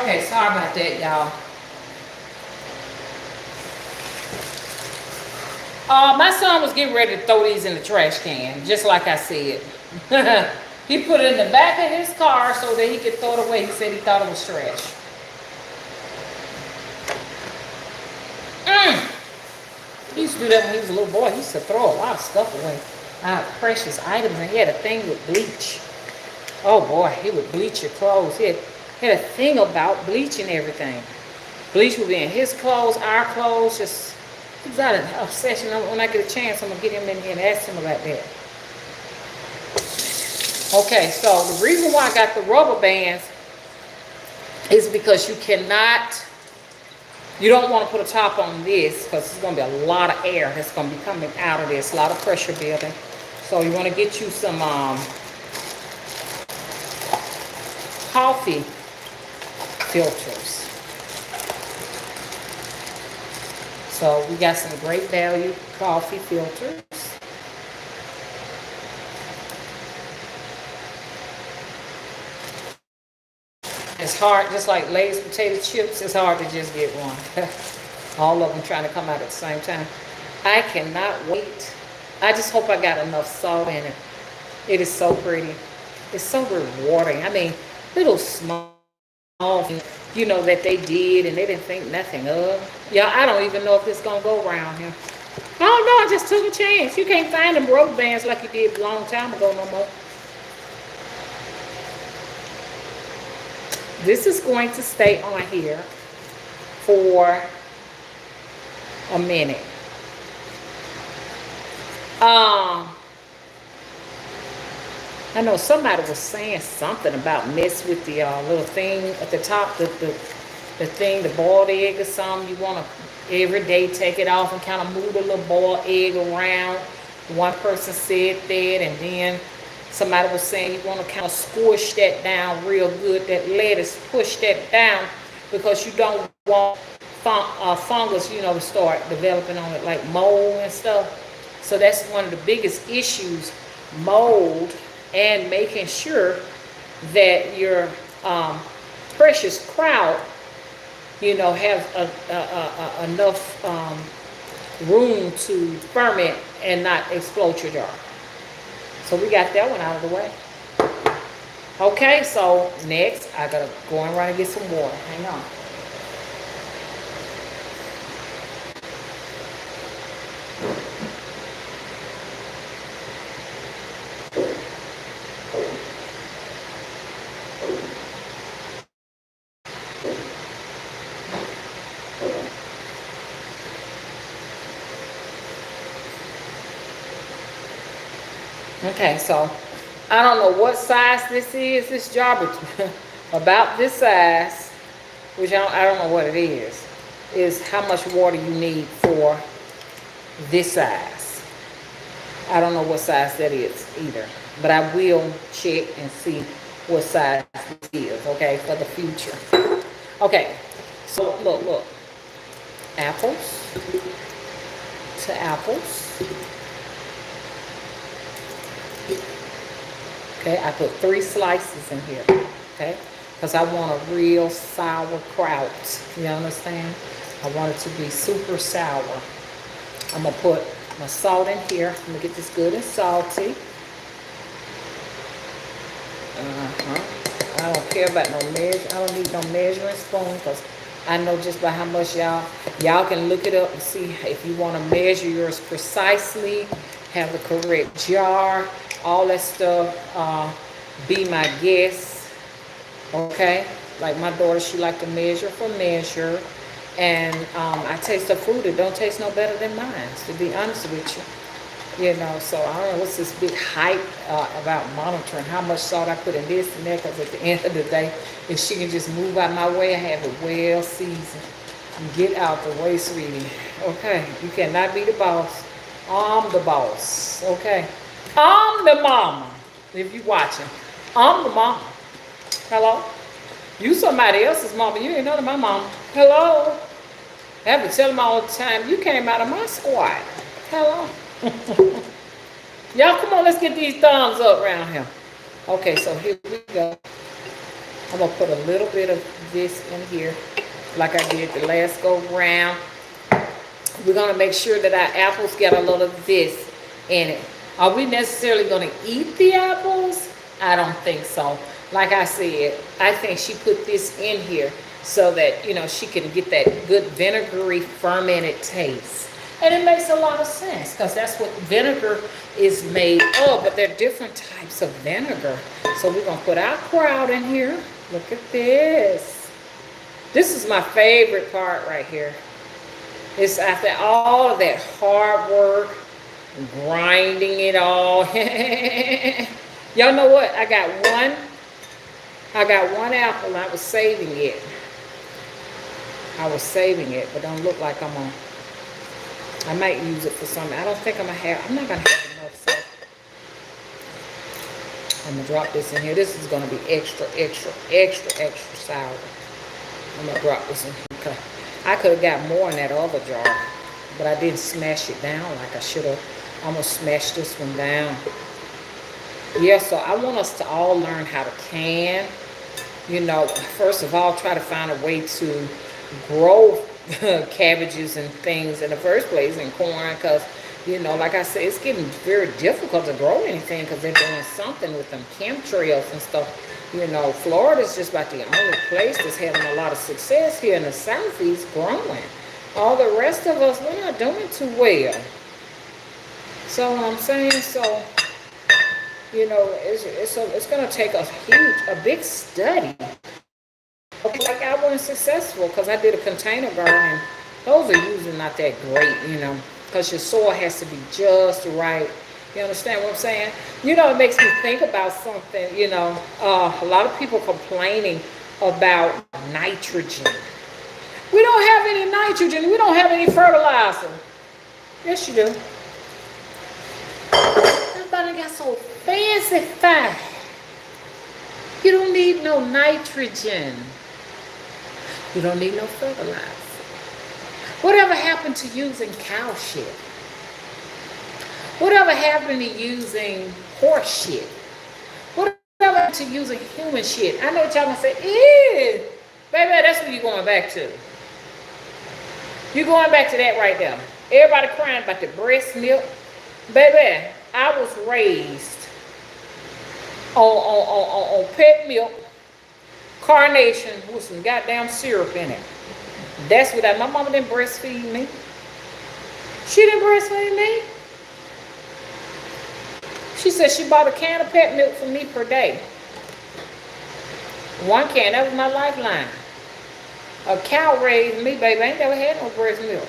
Okay, sorry about that, y'all. My son was getting ready to throw these in the trash can, just like I said. He put it in the back of his car so that he could throw it away. He said he thought it was trash. He used to do that when he was a little boy. He used to throw a lot of stuff away. Precious items, and he had a thing with bleach. Oh boy, he would bleach your clothes. He had a thing about bleaching everything. Bleach would be in his clothes, our clothes, just, he's got an obsession. When I get a chance, I'm going to get him in here and ask him about that. Okay, so the reason why I got the rubber bands is because you don't want to put a top on this because there's going to be a lot of air that's going to be coming out of this, a lot of pressure building. So you want to get you some coffee filters. So we got some great value coffee filters. It's hard, just like Lay's potato chips, it's hard to just get one. All of them trying to come out at the same time. I cannot wait. I just hope I got enough salt in it. It is so pretty. It's so rewarding. I mean, little small things, that they did and they didn't think nothing of. Yeah, I don't even know if it's going to go around here. I don't know. I just took a chance. You can't find them rubber bands like you did a long time ago no more. This is going to stay on here for a minute. I know somebody was saying something about mess with the little thing at the top, the thing, the boiled egg or something. You want to every day take it off and kind of move the little boiled egg around. One person said that, and then somebody was saying you want to kind of squish that down real good, that lettuce, push that down, because you don't want fungus, to start developing on it, like mold and stuff. So that's one of the biggest issues, mold, and making sure that your precious kraut, have enough room to ferment and not explode your jar. So we got that one out of the way. Okay, so next I gotta go and run and get some water. Hang on. Okay, so I don't know what size this is, this jar, but about this size, which I don't know what it is how much water you need for this size. I don't know what size that is either, but I will check and see what size this is, okay, for the future. Okay, so look, apples to apples. Okay, I put 3 slices in here, okay, because I want a real sauerkraut. You understand? I want it to be super sour. I'm going to put my salt in here. I'm going to get this good and salty. I don't care about no measure. I don't need no measuring spoon, because I know just by how much y'all can look it up and see if you want to measure yours precisely, have the correct jar, all that stuff. Be my guest, okay? Like my daughter, she like to measure for measure, and I taste the food. It don't taste no better than mine, to be honest with you. So I don't know what's this big hype about monitoring how much salt I put in this and that, because at the end of the day, if she can just move out my way, I have it well seasoned. Get out the way, sweetie. Okay, you cannot be the boss. I'm the boss, okay? I'm the mama, if you watching. I'm the mama. Hello? You somebody else's mama. You ain't none of my mama. Hello? I have to tell them all the time, you came out of my squad. Hello? Y'all, come on, let's get these thumbs up around here. Okay, so here we go. I'm gonna put a little bit of this in here, like I did the last go round. We're gonna make sure that our apples get a little of this in it. Are we necessarily gonna eat the apples? I don't think so. Like I said, I think she put this in here so that, you know, she can get that good vinegary fermented taste. And it makes a lot of sense because that's what vinegar is made of, but there are different types of vinegar. So we're gonna put our kraut in here. Look at this. This is my favorite part right here. It's after all of that hard work, grinding it all. Y'all know what? I got one apple and I was saving it. But don't look like I might use it for something. I don't think I'm not gonna have enough, so I'm gonna drop this in here. This is gonna be extra sour. I'm gonna drop this in here. Okay. I could have got more in that other jar, but I didn't smash it down like I should have. I'm gonna smash this one down. Yeah, so I want us to all learn how to can. You know, first of all, try to find a way to grow cabbages and things in the first place, and corn, because, you know, like I said, it's getting very difficult to grow anything because they're doing something with them chemtrails and stuff. You know, Florida's just about the only place that's having a lot of success here in the Southeast growing. All the rest of us, we're not doing too well. So I'm saying, so, you know, it's going to take a big study. Like I wasn't successful because I did a container garden. Those are usually not that great, you know, because your soil has to be just right. You understand what I'm saying? You know, it makes me think about something, you know, a lot of people complaining about nitrogen. We don't have any nitrogen. We don't have any fertilizer. Yes, you do. Everybody got so fancy fine. You don't need no nitrogen. You don't need no fertilizer. Whatever happened to using cow shit? Whatever happened to using horse shit? Whatever happened to using human shit? I know what y'all gonna say, ew. Baby, that's what you're going back to. You're going back to that right there. Everybody crying about the breast milk. Baby, I was raised on pet milk, carnation with some goddamn syrup in it. That's what my mama didn't breastfeed me. She didn't breastfeed me. She said she bought a can of pet milk for me per day. One can, that was my lifeline. A cow raised me, baby. I ain't never had no breast milk.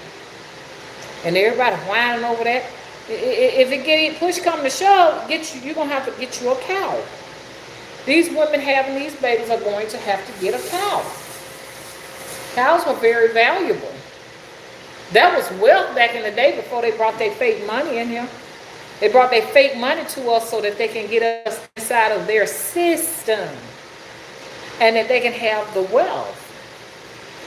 And everybody whining over that. If it get push come to shove, you're gonna have to get you a cow. These women having these babies are going to have to get a cow. Cows were very valuable. That was wealth back in the day before they brought their fake money in here. They brought their fake money to us so that they can get us inside of their system and that they can have the wealth.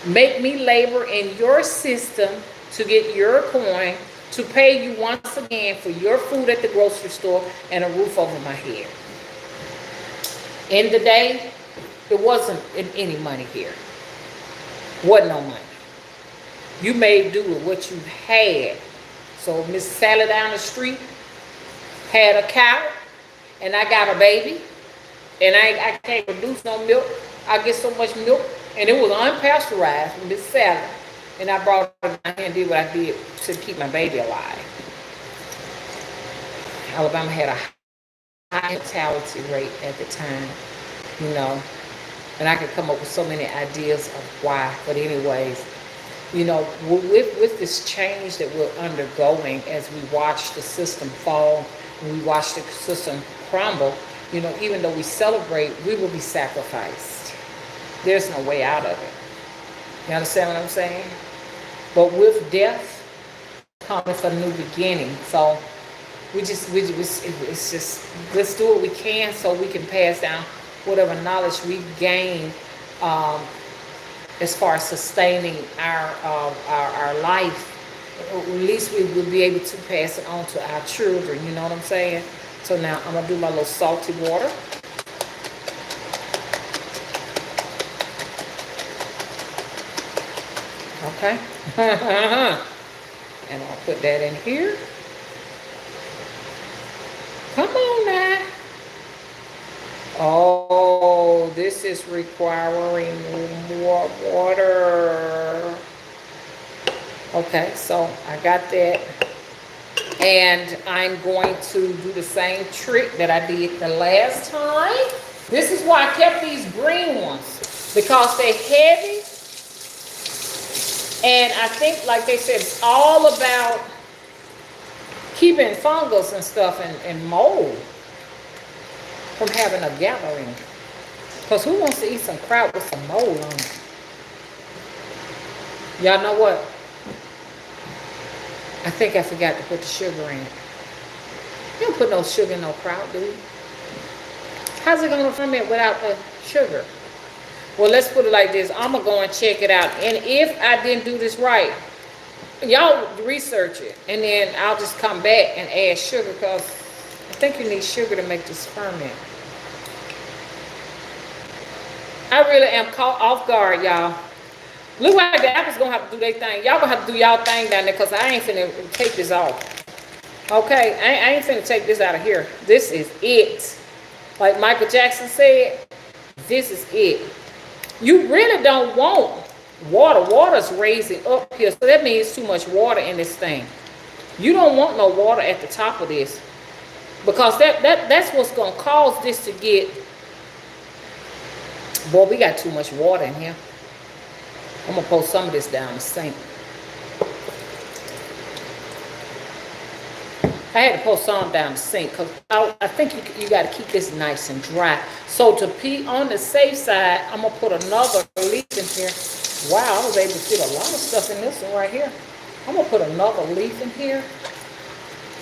Make me labor in your system to get your coin, to pay you once again for your food at the grocery store and a roof over my head. In the day, there wasn't any money here. Wasn't no money. You made do with what you had. So Miss Sally down the street had a cow, and I got a baby, and I can't produce no milk. I get so much milk, and it was unpasteurized from Miss Sally, and I brought it down here and did what I did to keep my baby alive. Alabama had a high mortality rate at the time, you know, and I could come up with so many ideas of why, but anyways, you know, with this change that we're undergoing as we watch the system fall, and we watch the system crumble, you know, even though we celebrate, we will be sacrificed. There's no way out of it. You understand what I'm saying? But with death cometh a new beginning. So it's just, let's do what we can so we can pass down whatever knowledge we've gained as far as sustaining our life. At least we will be able to pass it on to our children, you know what I'm saying? So now I'm gonna do my little salty water. Okay. And I'll put that in here. Come on now. Oh, this is requiring more water. Okay, so I got that. And I'm going to do the same trick that I did the last time. This is why I kept these green ones, because they're heavy. And I think, like they said, it's all about keeping fungus and stuff and mold from having a gathering. Because who wants to eat some kraut with some mold on it? Y'all know what? I think I forgot to put the sugar in it. You don't put no sugar in no kraut, do you? How's it going to ferment without the sugar? Well, let's put it like this. I'm going to go and check it out. And if I didn't do this right, y'all research it. And then I'll just come back and add sugar, because I think you need sugar to make this ferment. I really am caught off guard, y'all. Look like the apples going to have to do their thing. Y'all going to have to do y'all thing down there, because I ain't finna take this off. Okay? I ain't finna take this out of here. This is it. Like Michael Jackson said, this is it. You really don't want water. Water's raising up here, so that means too much water in this thing. You don't want no water at the top of this, because that's what's going to cause this to get... Boy, we got too much water in here. I'm going to pour some of this down the sink. I had to pour some down the sink, because I think you got to keep this nice and dry. So to be on the safe side, I'm going to put another leaf in here. Wow, I was able to fit a lot of stuff in this one right here. I'm going to put another leaf in here,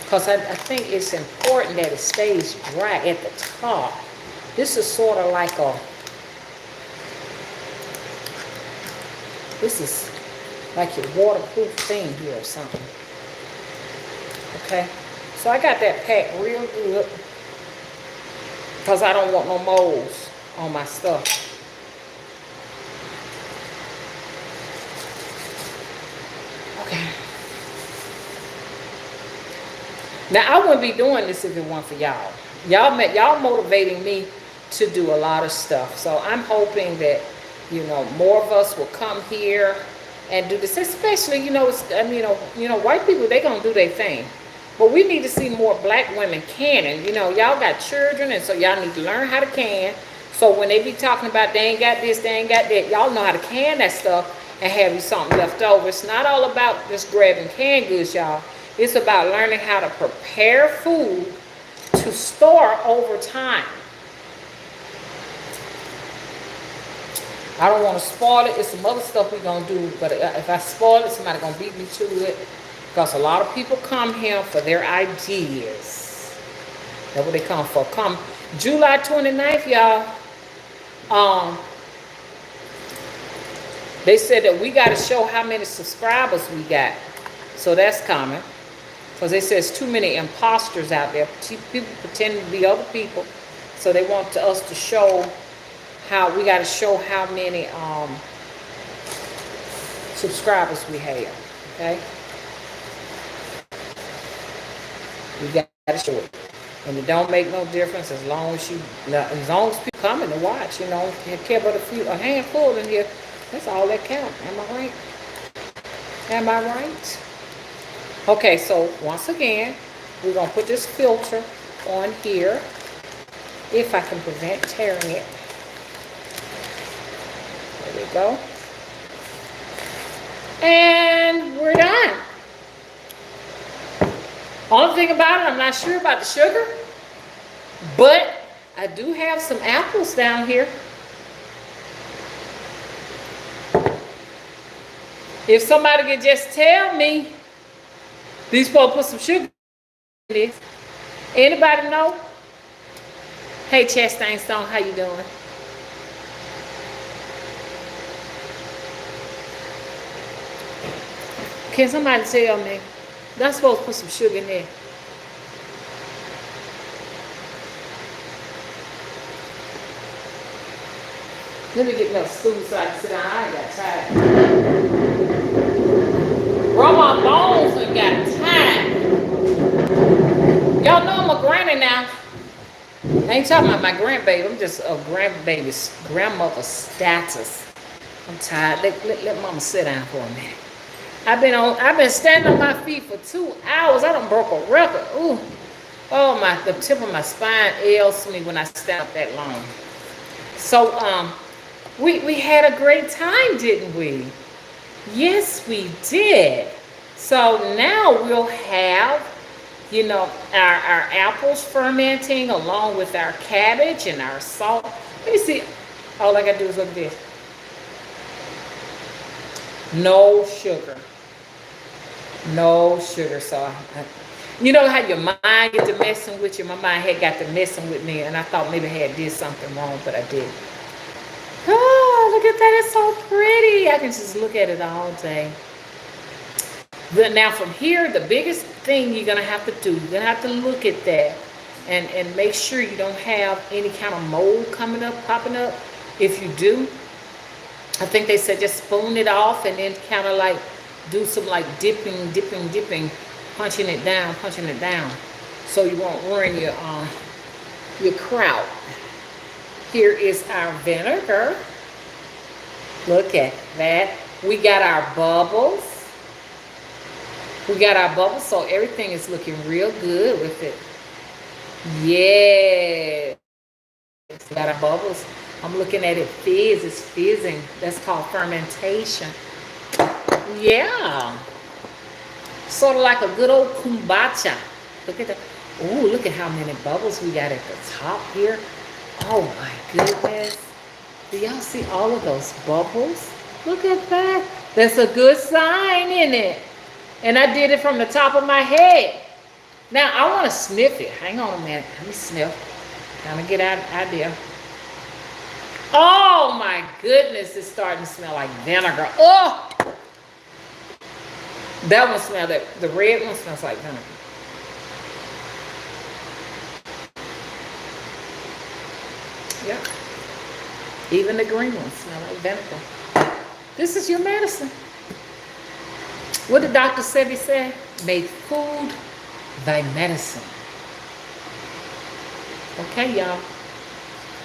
because I think it's important that it stays dry at the top. This is sort of like a... This is like your waterproof thing here or something. Okay, so I got that packed real good, because I don't want no molds on my stuff. Okay. Now I wouldn't be doing this if it weren't for y'all. Y'all motivating me to do a lot of stuff. So I'm hoping that, you know, more of us will come here and do this, especially, you know, white people, they gonna do their thing. But we need to see more black women canning. You know, y'all got children, and so y'all need to learn how to can. So when they be talking about they ain't got this, they ain't got that, y'all know how to can that stuff and have you something left over. It's not all about just grabbing canned goods, y'all. It's about learning how to prepare food to store over time. I don't want to spoil it. It's some other stuff we're going to do. But if I spoil it, somebody's going to beat me to it. Because a lot of people come here for their ideas. That's what they come for. Come July 29th, y'all. They said that we got to show how many subscribers we got. So that's coming. Because they said there's too many imposters out there. People pretending to be other people. So they want us to show... we got to show how many subscribers we have, okay? We got to show it. And it don't make no difference as long as people coming to watch, you know. You care about a handful in here. That's all that counts. Am I right? Am I right? Okay, so once again, we're going to put this filter on here, if I can prevent tearing it. There we go. And we're done. Only thing about it, I'm not sure about the sugar, but I do have some apples down here. If somebody could just tell me, these supposed to put some sugar in this. Anybody know? Hey, Chastain Stone, how you doing? Can somebody tell me? Not supposed to put some sugar in there. Let me get another stool so I can sit down. I ain't got time. Rub my bones and got time. Y'all know I'm a granny now. I ain't talking about my grandbaby. I'm just a grandbaby's grandmother's status. I'm tired. Let mama sit down for a minute. I've been standing on my feet for 2 hours. I done broke a record. Ooh. Oh the tip of my spine ails me when I stand up that long. So we had a great time, didn't we? Yes, we did. So now we'll have, you know, our apples fermenting along with our cabbage and our salt. Let me see. All I gotta do is look at this. No sugar. No sugar. So you know how your mind get to messing with you? My mind had got to messing with me, and I thought maybe I had did something wrong, but I didn't. Oh, look at that. It's so pretty. I can just look at it all day. But now from here, the biggest thing you're going to have to do, you're going to have to look at that and make sure you don't have any kind of mold popping up. If you do, I think they said just spoon it off and then kind of like do some like dipping, punching it down, so you won't ruin your kraut. Here is our vinegar. Look at that. We got our bubbles. So everything is looking real good with it. Yeah. We got our bubbles. I'm looking at it fizz. It's fizzing. That's called fermentation. Yeah. Sort of like a good old kombucha. Look at that. Oh, look at how many bubbles we got at the top here. Oh my goodness. Do y'all see all of those bubbles? Look at that. That's a good sign, isn't it? And I did it from the top of my head. Now I want to sniff it. Hang on a minute. Let me sniff. Kind of get an idea. Oh my goodness, it's starting to smell like vinegar. Oh! That one smells like, the red one smells like vinegar. Yeah. Even the green ones smell like vinegar. This is your medicine. What did Dr. Sebi say? Make food thy medicine. Okay, y'all.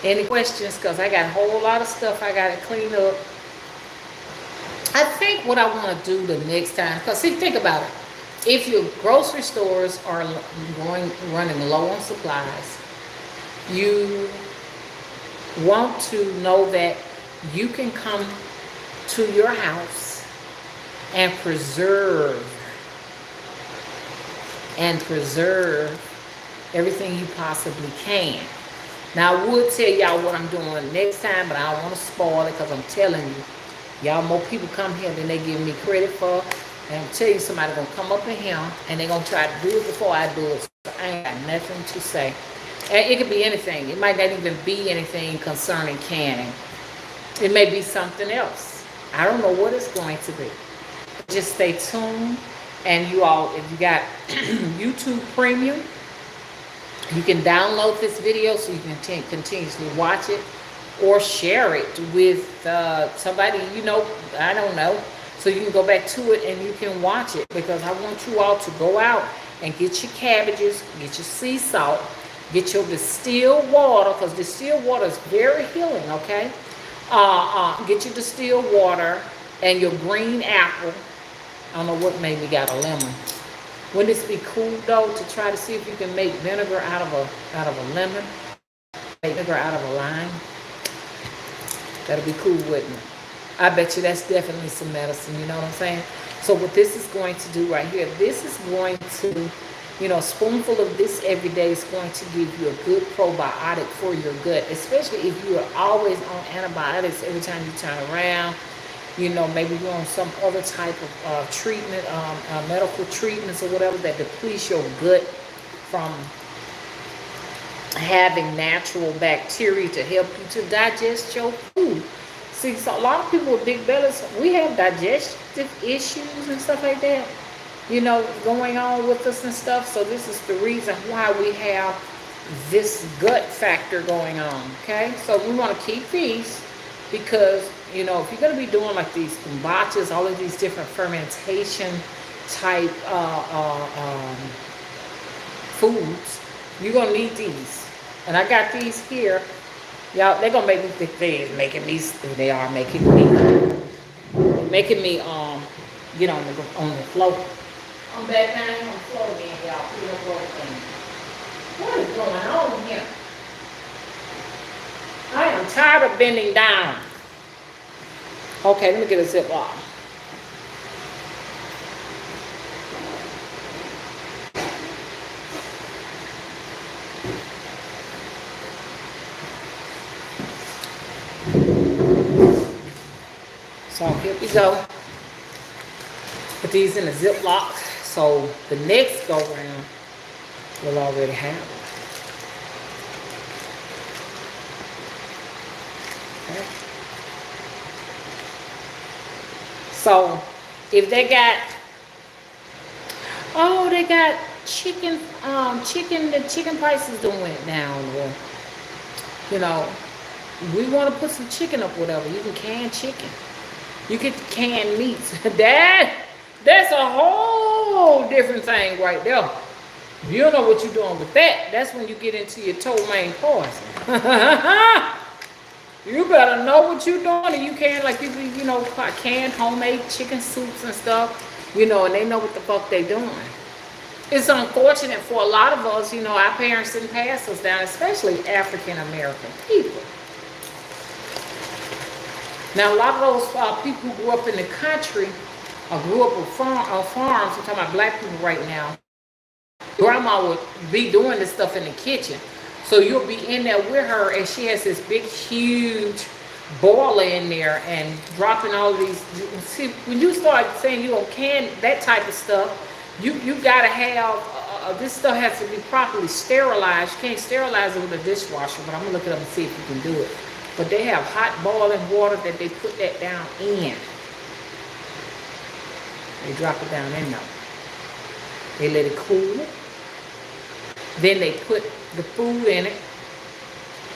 Any questions? Because I got a whole lot of stuff I got to clean up. I think what I want to do the next time, because see, think about it. If your grocery stores are running low on supplies, you want to know that you can come to your house and preserve everything you possibly can. Now, I would tell y'all what I'm doing next time, but I don't want to spoil it because I'm telling you, y'all, more people come here than they give me credit for. And I'm telling you, somebody going to come up in here and they're going to try to do it before I do it. So I ain't got nothing to say. And it could be anything. It might not even be anything concerning canning. It may be something else. I don't know what it's going to be. Just stay tuned. And you all, if you got YouTube Premium, you can download this video so you can continuously watch it or share it with somebody you know, I don't know. So you can go back to it and you can watch it, because I want you all to go out and get your cabbages, get your sea salt, get your distilled water, because distilled water is very healing, okay? Get your distilled water and your green apple. I don't know what made me got a lemon. Wouldn't this be cool though to try to see if you can make vinegar out of a lemon, vinegar out of a lime? That'd be cool, wouldn't it? I bet you that's definitely some medicine. You know what I'm saying? So what this is going to do right here, this is going to, you know, a spoonful of this every day is going to give you a good probiotic for your gut, especially if you are always on antibiotics every time you turn around. You know, maybe you're on some other type of treatment, medical treatments or whatever that depletes your gut from having natural bacteria to help you to digest your food. See, so a lot of people with big bellies, we have digestive issues and stuff like that, you know, going on with us and stuff. So this is the reason why we have this gut factor going on, okay? So we want to keep these because, you know, if you're going to be doing like these kombuchas, all of these different fermentation type foods, you're gonna need these. And I got these here. Y'all, they're gonna make me think they are making me get on the floor. I'm back down here on the floor again, y'all. Put up everything. What is going on here? I am tired of bending down. Okay, let me get a Ziploc. So here we go. Put these in a Ziploc. So the next go round we'll already have them. Okay. So if they got, oh, they got chicken, the chicken prices done went down, or we want to put some chicken up, whatever. You can can chicken. You get canned meats. That's a whole different thing right there. If you don't know what you're doing with that, that's when you get into your ptomaine poison. You better know what you're doing. And you can, like people, canned homemade chicken soups and stuff, and they know what the fuck they doing. It's unfortunate for a lot of us, our parents didn't pass us down, especially African American people. Now, a lot of those people who grew up in the country or grew up with farms, I'm talking about black people right now, grandma would be doing this stuff in the kitchen. So you'll be in there with her, and she has this big, huge boiler in there and dropping all of these. See, when you start saying you don't can that type of stuff, you got to have, this stuff has to be properly sterilized. You can't sterilize it with a dishwasher, but I'm going to look it up and see if you can do it. But they have hot boiling water that they put that down in. They drop it down in there. They let it cool. Then they put the food in it.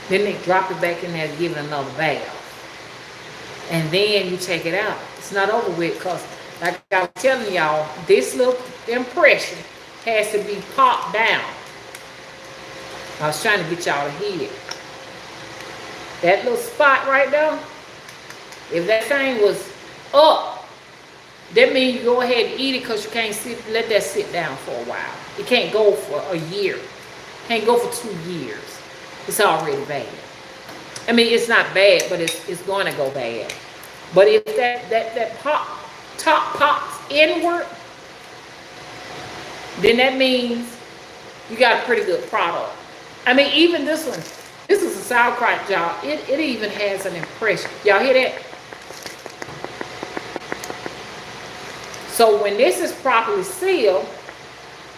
Then they drop it back in there and give it another bath. And then you take it out. It's not over with because, like I was telling y'all, this little impression has to be popped down. I was trying to get y'all to hear it. That little spot right there, if that thing was up, that means you go ahead and eat it because you can't let that sit down for a while. It can't go for a year. Can't go for 2 years. It's already bad. I mean, it's not bad, but it's going to go bad. But if that top pops inward, then that means you got a pretty good product. I mean, even this one. This is a sauerkraut, y'all. It even has an impression. Y'all hear that? So when this is properly sealed,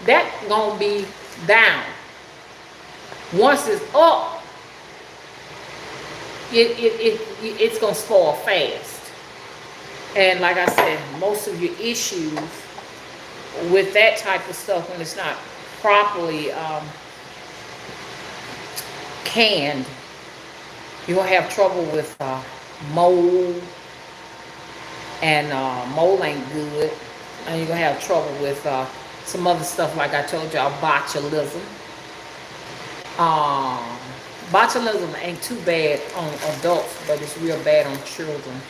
that's gonna be down. Once it's up, it's gonna spoil fast. And like I said, most of your issues with that type of stuff when it's not properly canned, you're gonna have trouble with mold, and mold ain't good, and you're gonna have trouble with some other stuff like I told y'all, botulism. Botulism ain't too bad on adults, but it's real bad on children.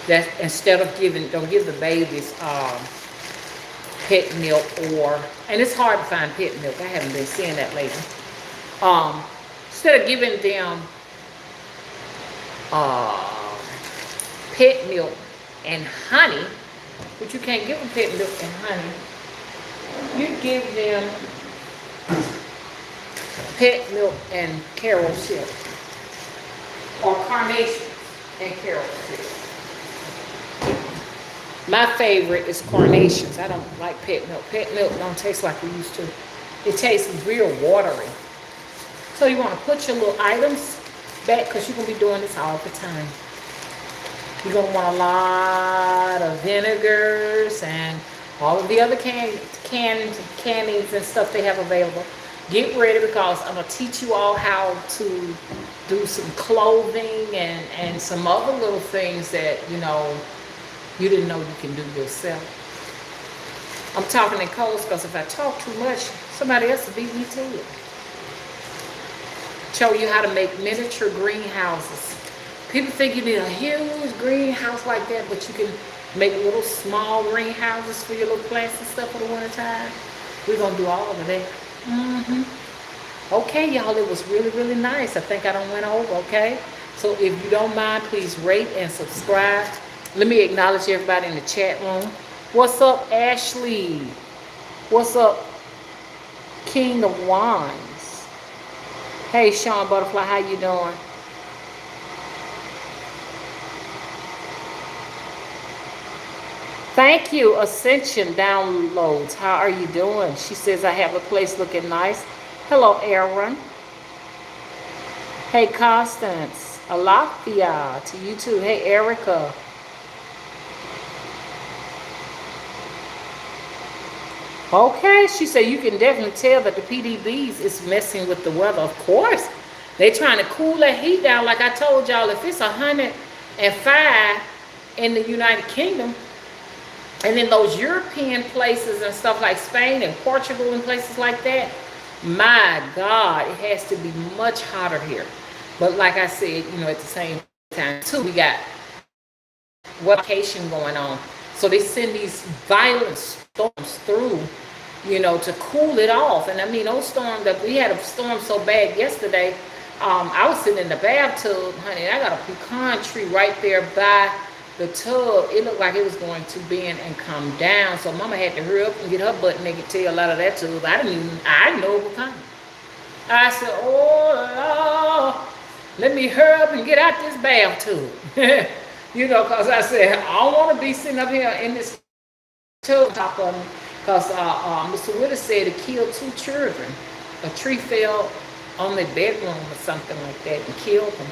That instead of don't give the babies pet milk, and it's hard to find pet milk. I haven't been seeing that lately. Instead of giving them pet milk and honey, but you can't give them pet milk and honey, you give them pet milk and carob syrup, or carnations and carob syrup. My favorite is carnations. I don't like pet milk. Pet milk don't taste like it used to. It tastes real watery. So you want to put your little items back because you're going to be doing this all the time. You're going to want a lot of vinegars and all of the other cannings and stuff they have available. Get ready because I'm going to teach you all how to do some clothing and some other little things that, you didn't know you can do yourself. I'm talking in codes because if I talk too much, somebody else will beat me to it. Show you how to make miniature greenhouses. People think you need a huge greenhouse like that, but you can make little small greenhouses for your little plants and stuff for the winter time. We're gonna do all of that. Okay, y'all, it was really, really nice. I think I done went over, okay? So if you don't mind, please rate and subscribe. Let me acknowledge everybody in the chat room. What's up, Ashley? What's up, King of Wands? Hey, Sean Butterfly, how you doing? Thank you, Ascension Downloads. How are you doing? She says, I have a place looking nice. Hello, Aaron. Hey, Constance. Alafia to you too. Hey, Erica. Okay, she said you can definitely tell that the PDBs is messing with the weather. Of course. They're trying to cool that heat down. Like I told y'all, if it's 105 in the United Kingdom, and in those European places and stuff like Spain and Portugal and places like that, my God, it has to be much hotter here. But like I said, you know, at the same time, too, we got vacation going on. So they send these violent storms through, you know, to cool it off. And I mean, those storms that we had a storm so bad yesterday, I was sitting in the bathtub, honey, I got a pecan tree right there by the tub. It looked like it was going to bend and come down. So mama had to hurry up and get her butt naked tail out of that tub. I didn't know it was coming. I said, oh, Lord, let me hurry up and get out this bathtub. You know, because I said, I don't want to be sitting up here in this tub top of me. Because Mr. Willis said it killed 2 children. A tree fell on their bedroom or something like that and killed them.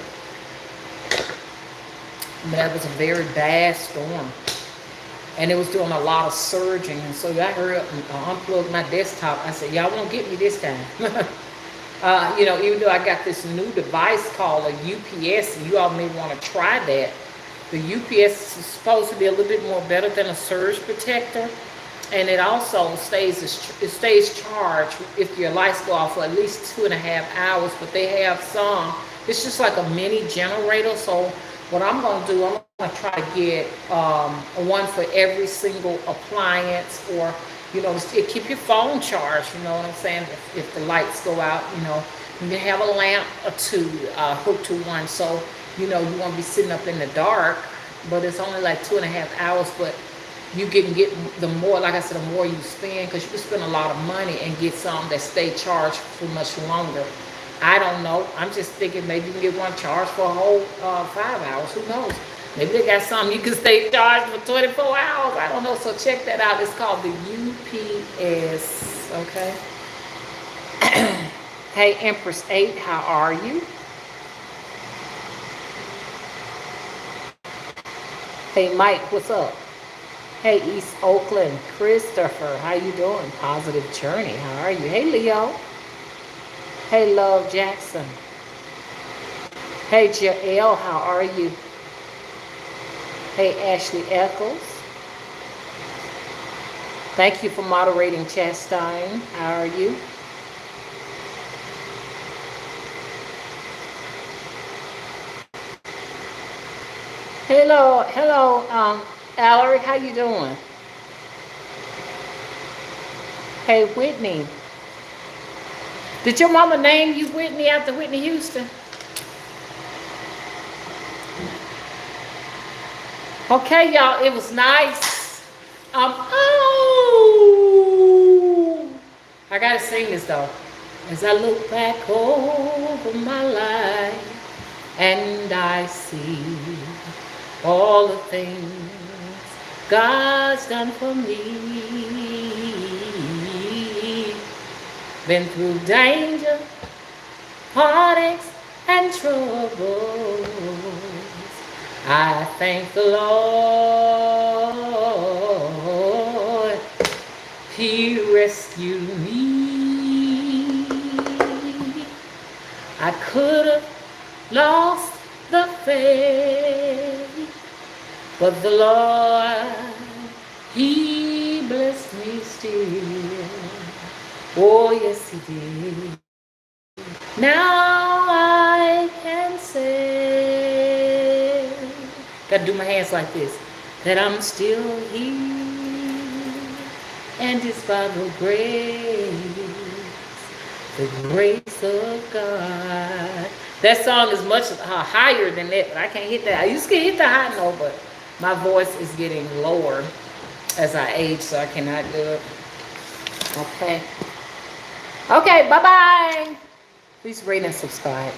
That was a very bad storm. And it was doing a lot of surging. And so I hurried up and unplugged my desktop. I said, y'all won't get me this time. You know, even though I got this new device called a UPS, and you all may want to try that. The UPS is supposed to be a little bit more better than a surge protector. And it also stays charged if your lights go off for at least 2.5 hours. But they have some, it's just like a mini generator. So what I'm going to do, I'm going to try to get one for every single appliance, or, you know, it keep your phone charged, you know what I'm saying, if the lights go out, you know. You can have a lamp or 2 hooked to one, so, you know, you won't be sitting up in the dark, but it's only like 2.5 hours, but you can get the more, like I said, the more you spend, because you can spend a lot of money and get some that stay charged for much longer. I don't know. I'm just thinking maybe you can get one charged for a whole 5 hours. Who knows? Maybe they got something you can stay charged for 24 hours. I don't know. So check that out. It's called the UPS. Okay. Hey, Empress 8, how are you? Hey, Mike, what's up? Hey, East Oakland, Christopher, how you doing? Positive Journey, how are you? Hey, Leo. Hey, Love Jackson. Hey, Jael, how are you? Hey, Ashley Eccles. Thank you for moderating, Chastain. How are you? Hello, Alaric, how you doing? Hey, Whitney. Did your mama name you Whitney after Whitney Houston? Okay, y'all, it was nice. I gotta sing this though. As I look back over my life and I see all the things God's done for me. Been through danger, heartaches, and troubles. I thank the Lord, He rescued me. I could have lost the faith, but the Lord, He blessed blessed me still. Oh, yes, he did. Now I can say, gotta do my hands like this, that I'm still here, and it's by the grace of God. That song is much higher than that, but I can't hit that. I used to hit the high note, but my voice is getting lower as I age, so I cannot do it. Okay. Okay, bye-bye. Please rate and subscribe.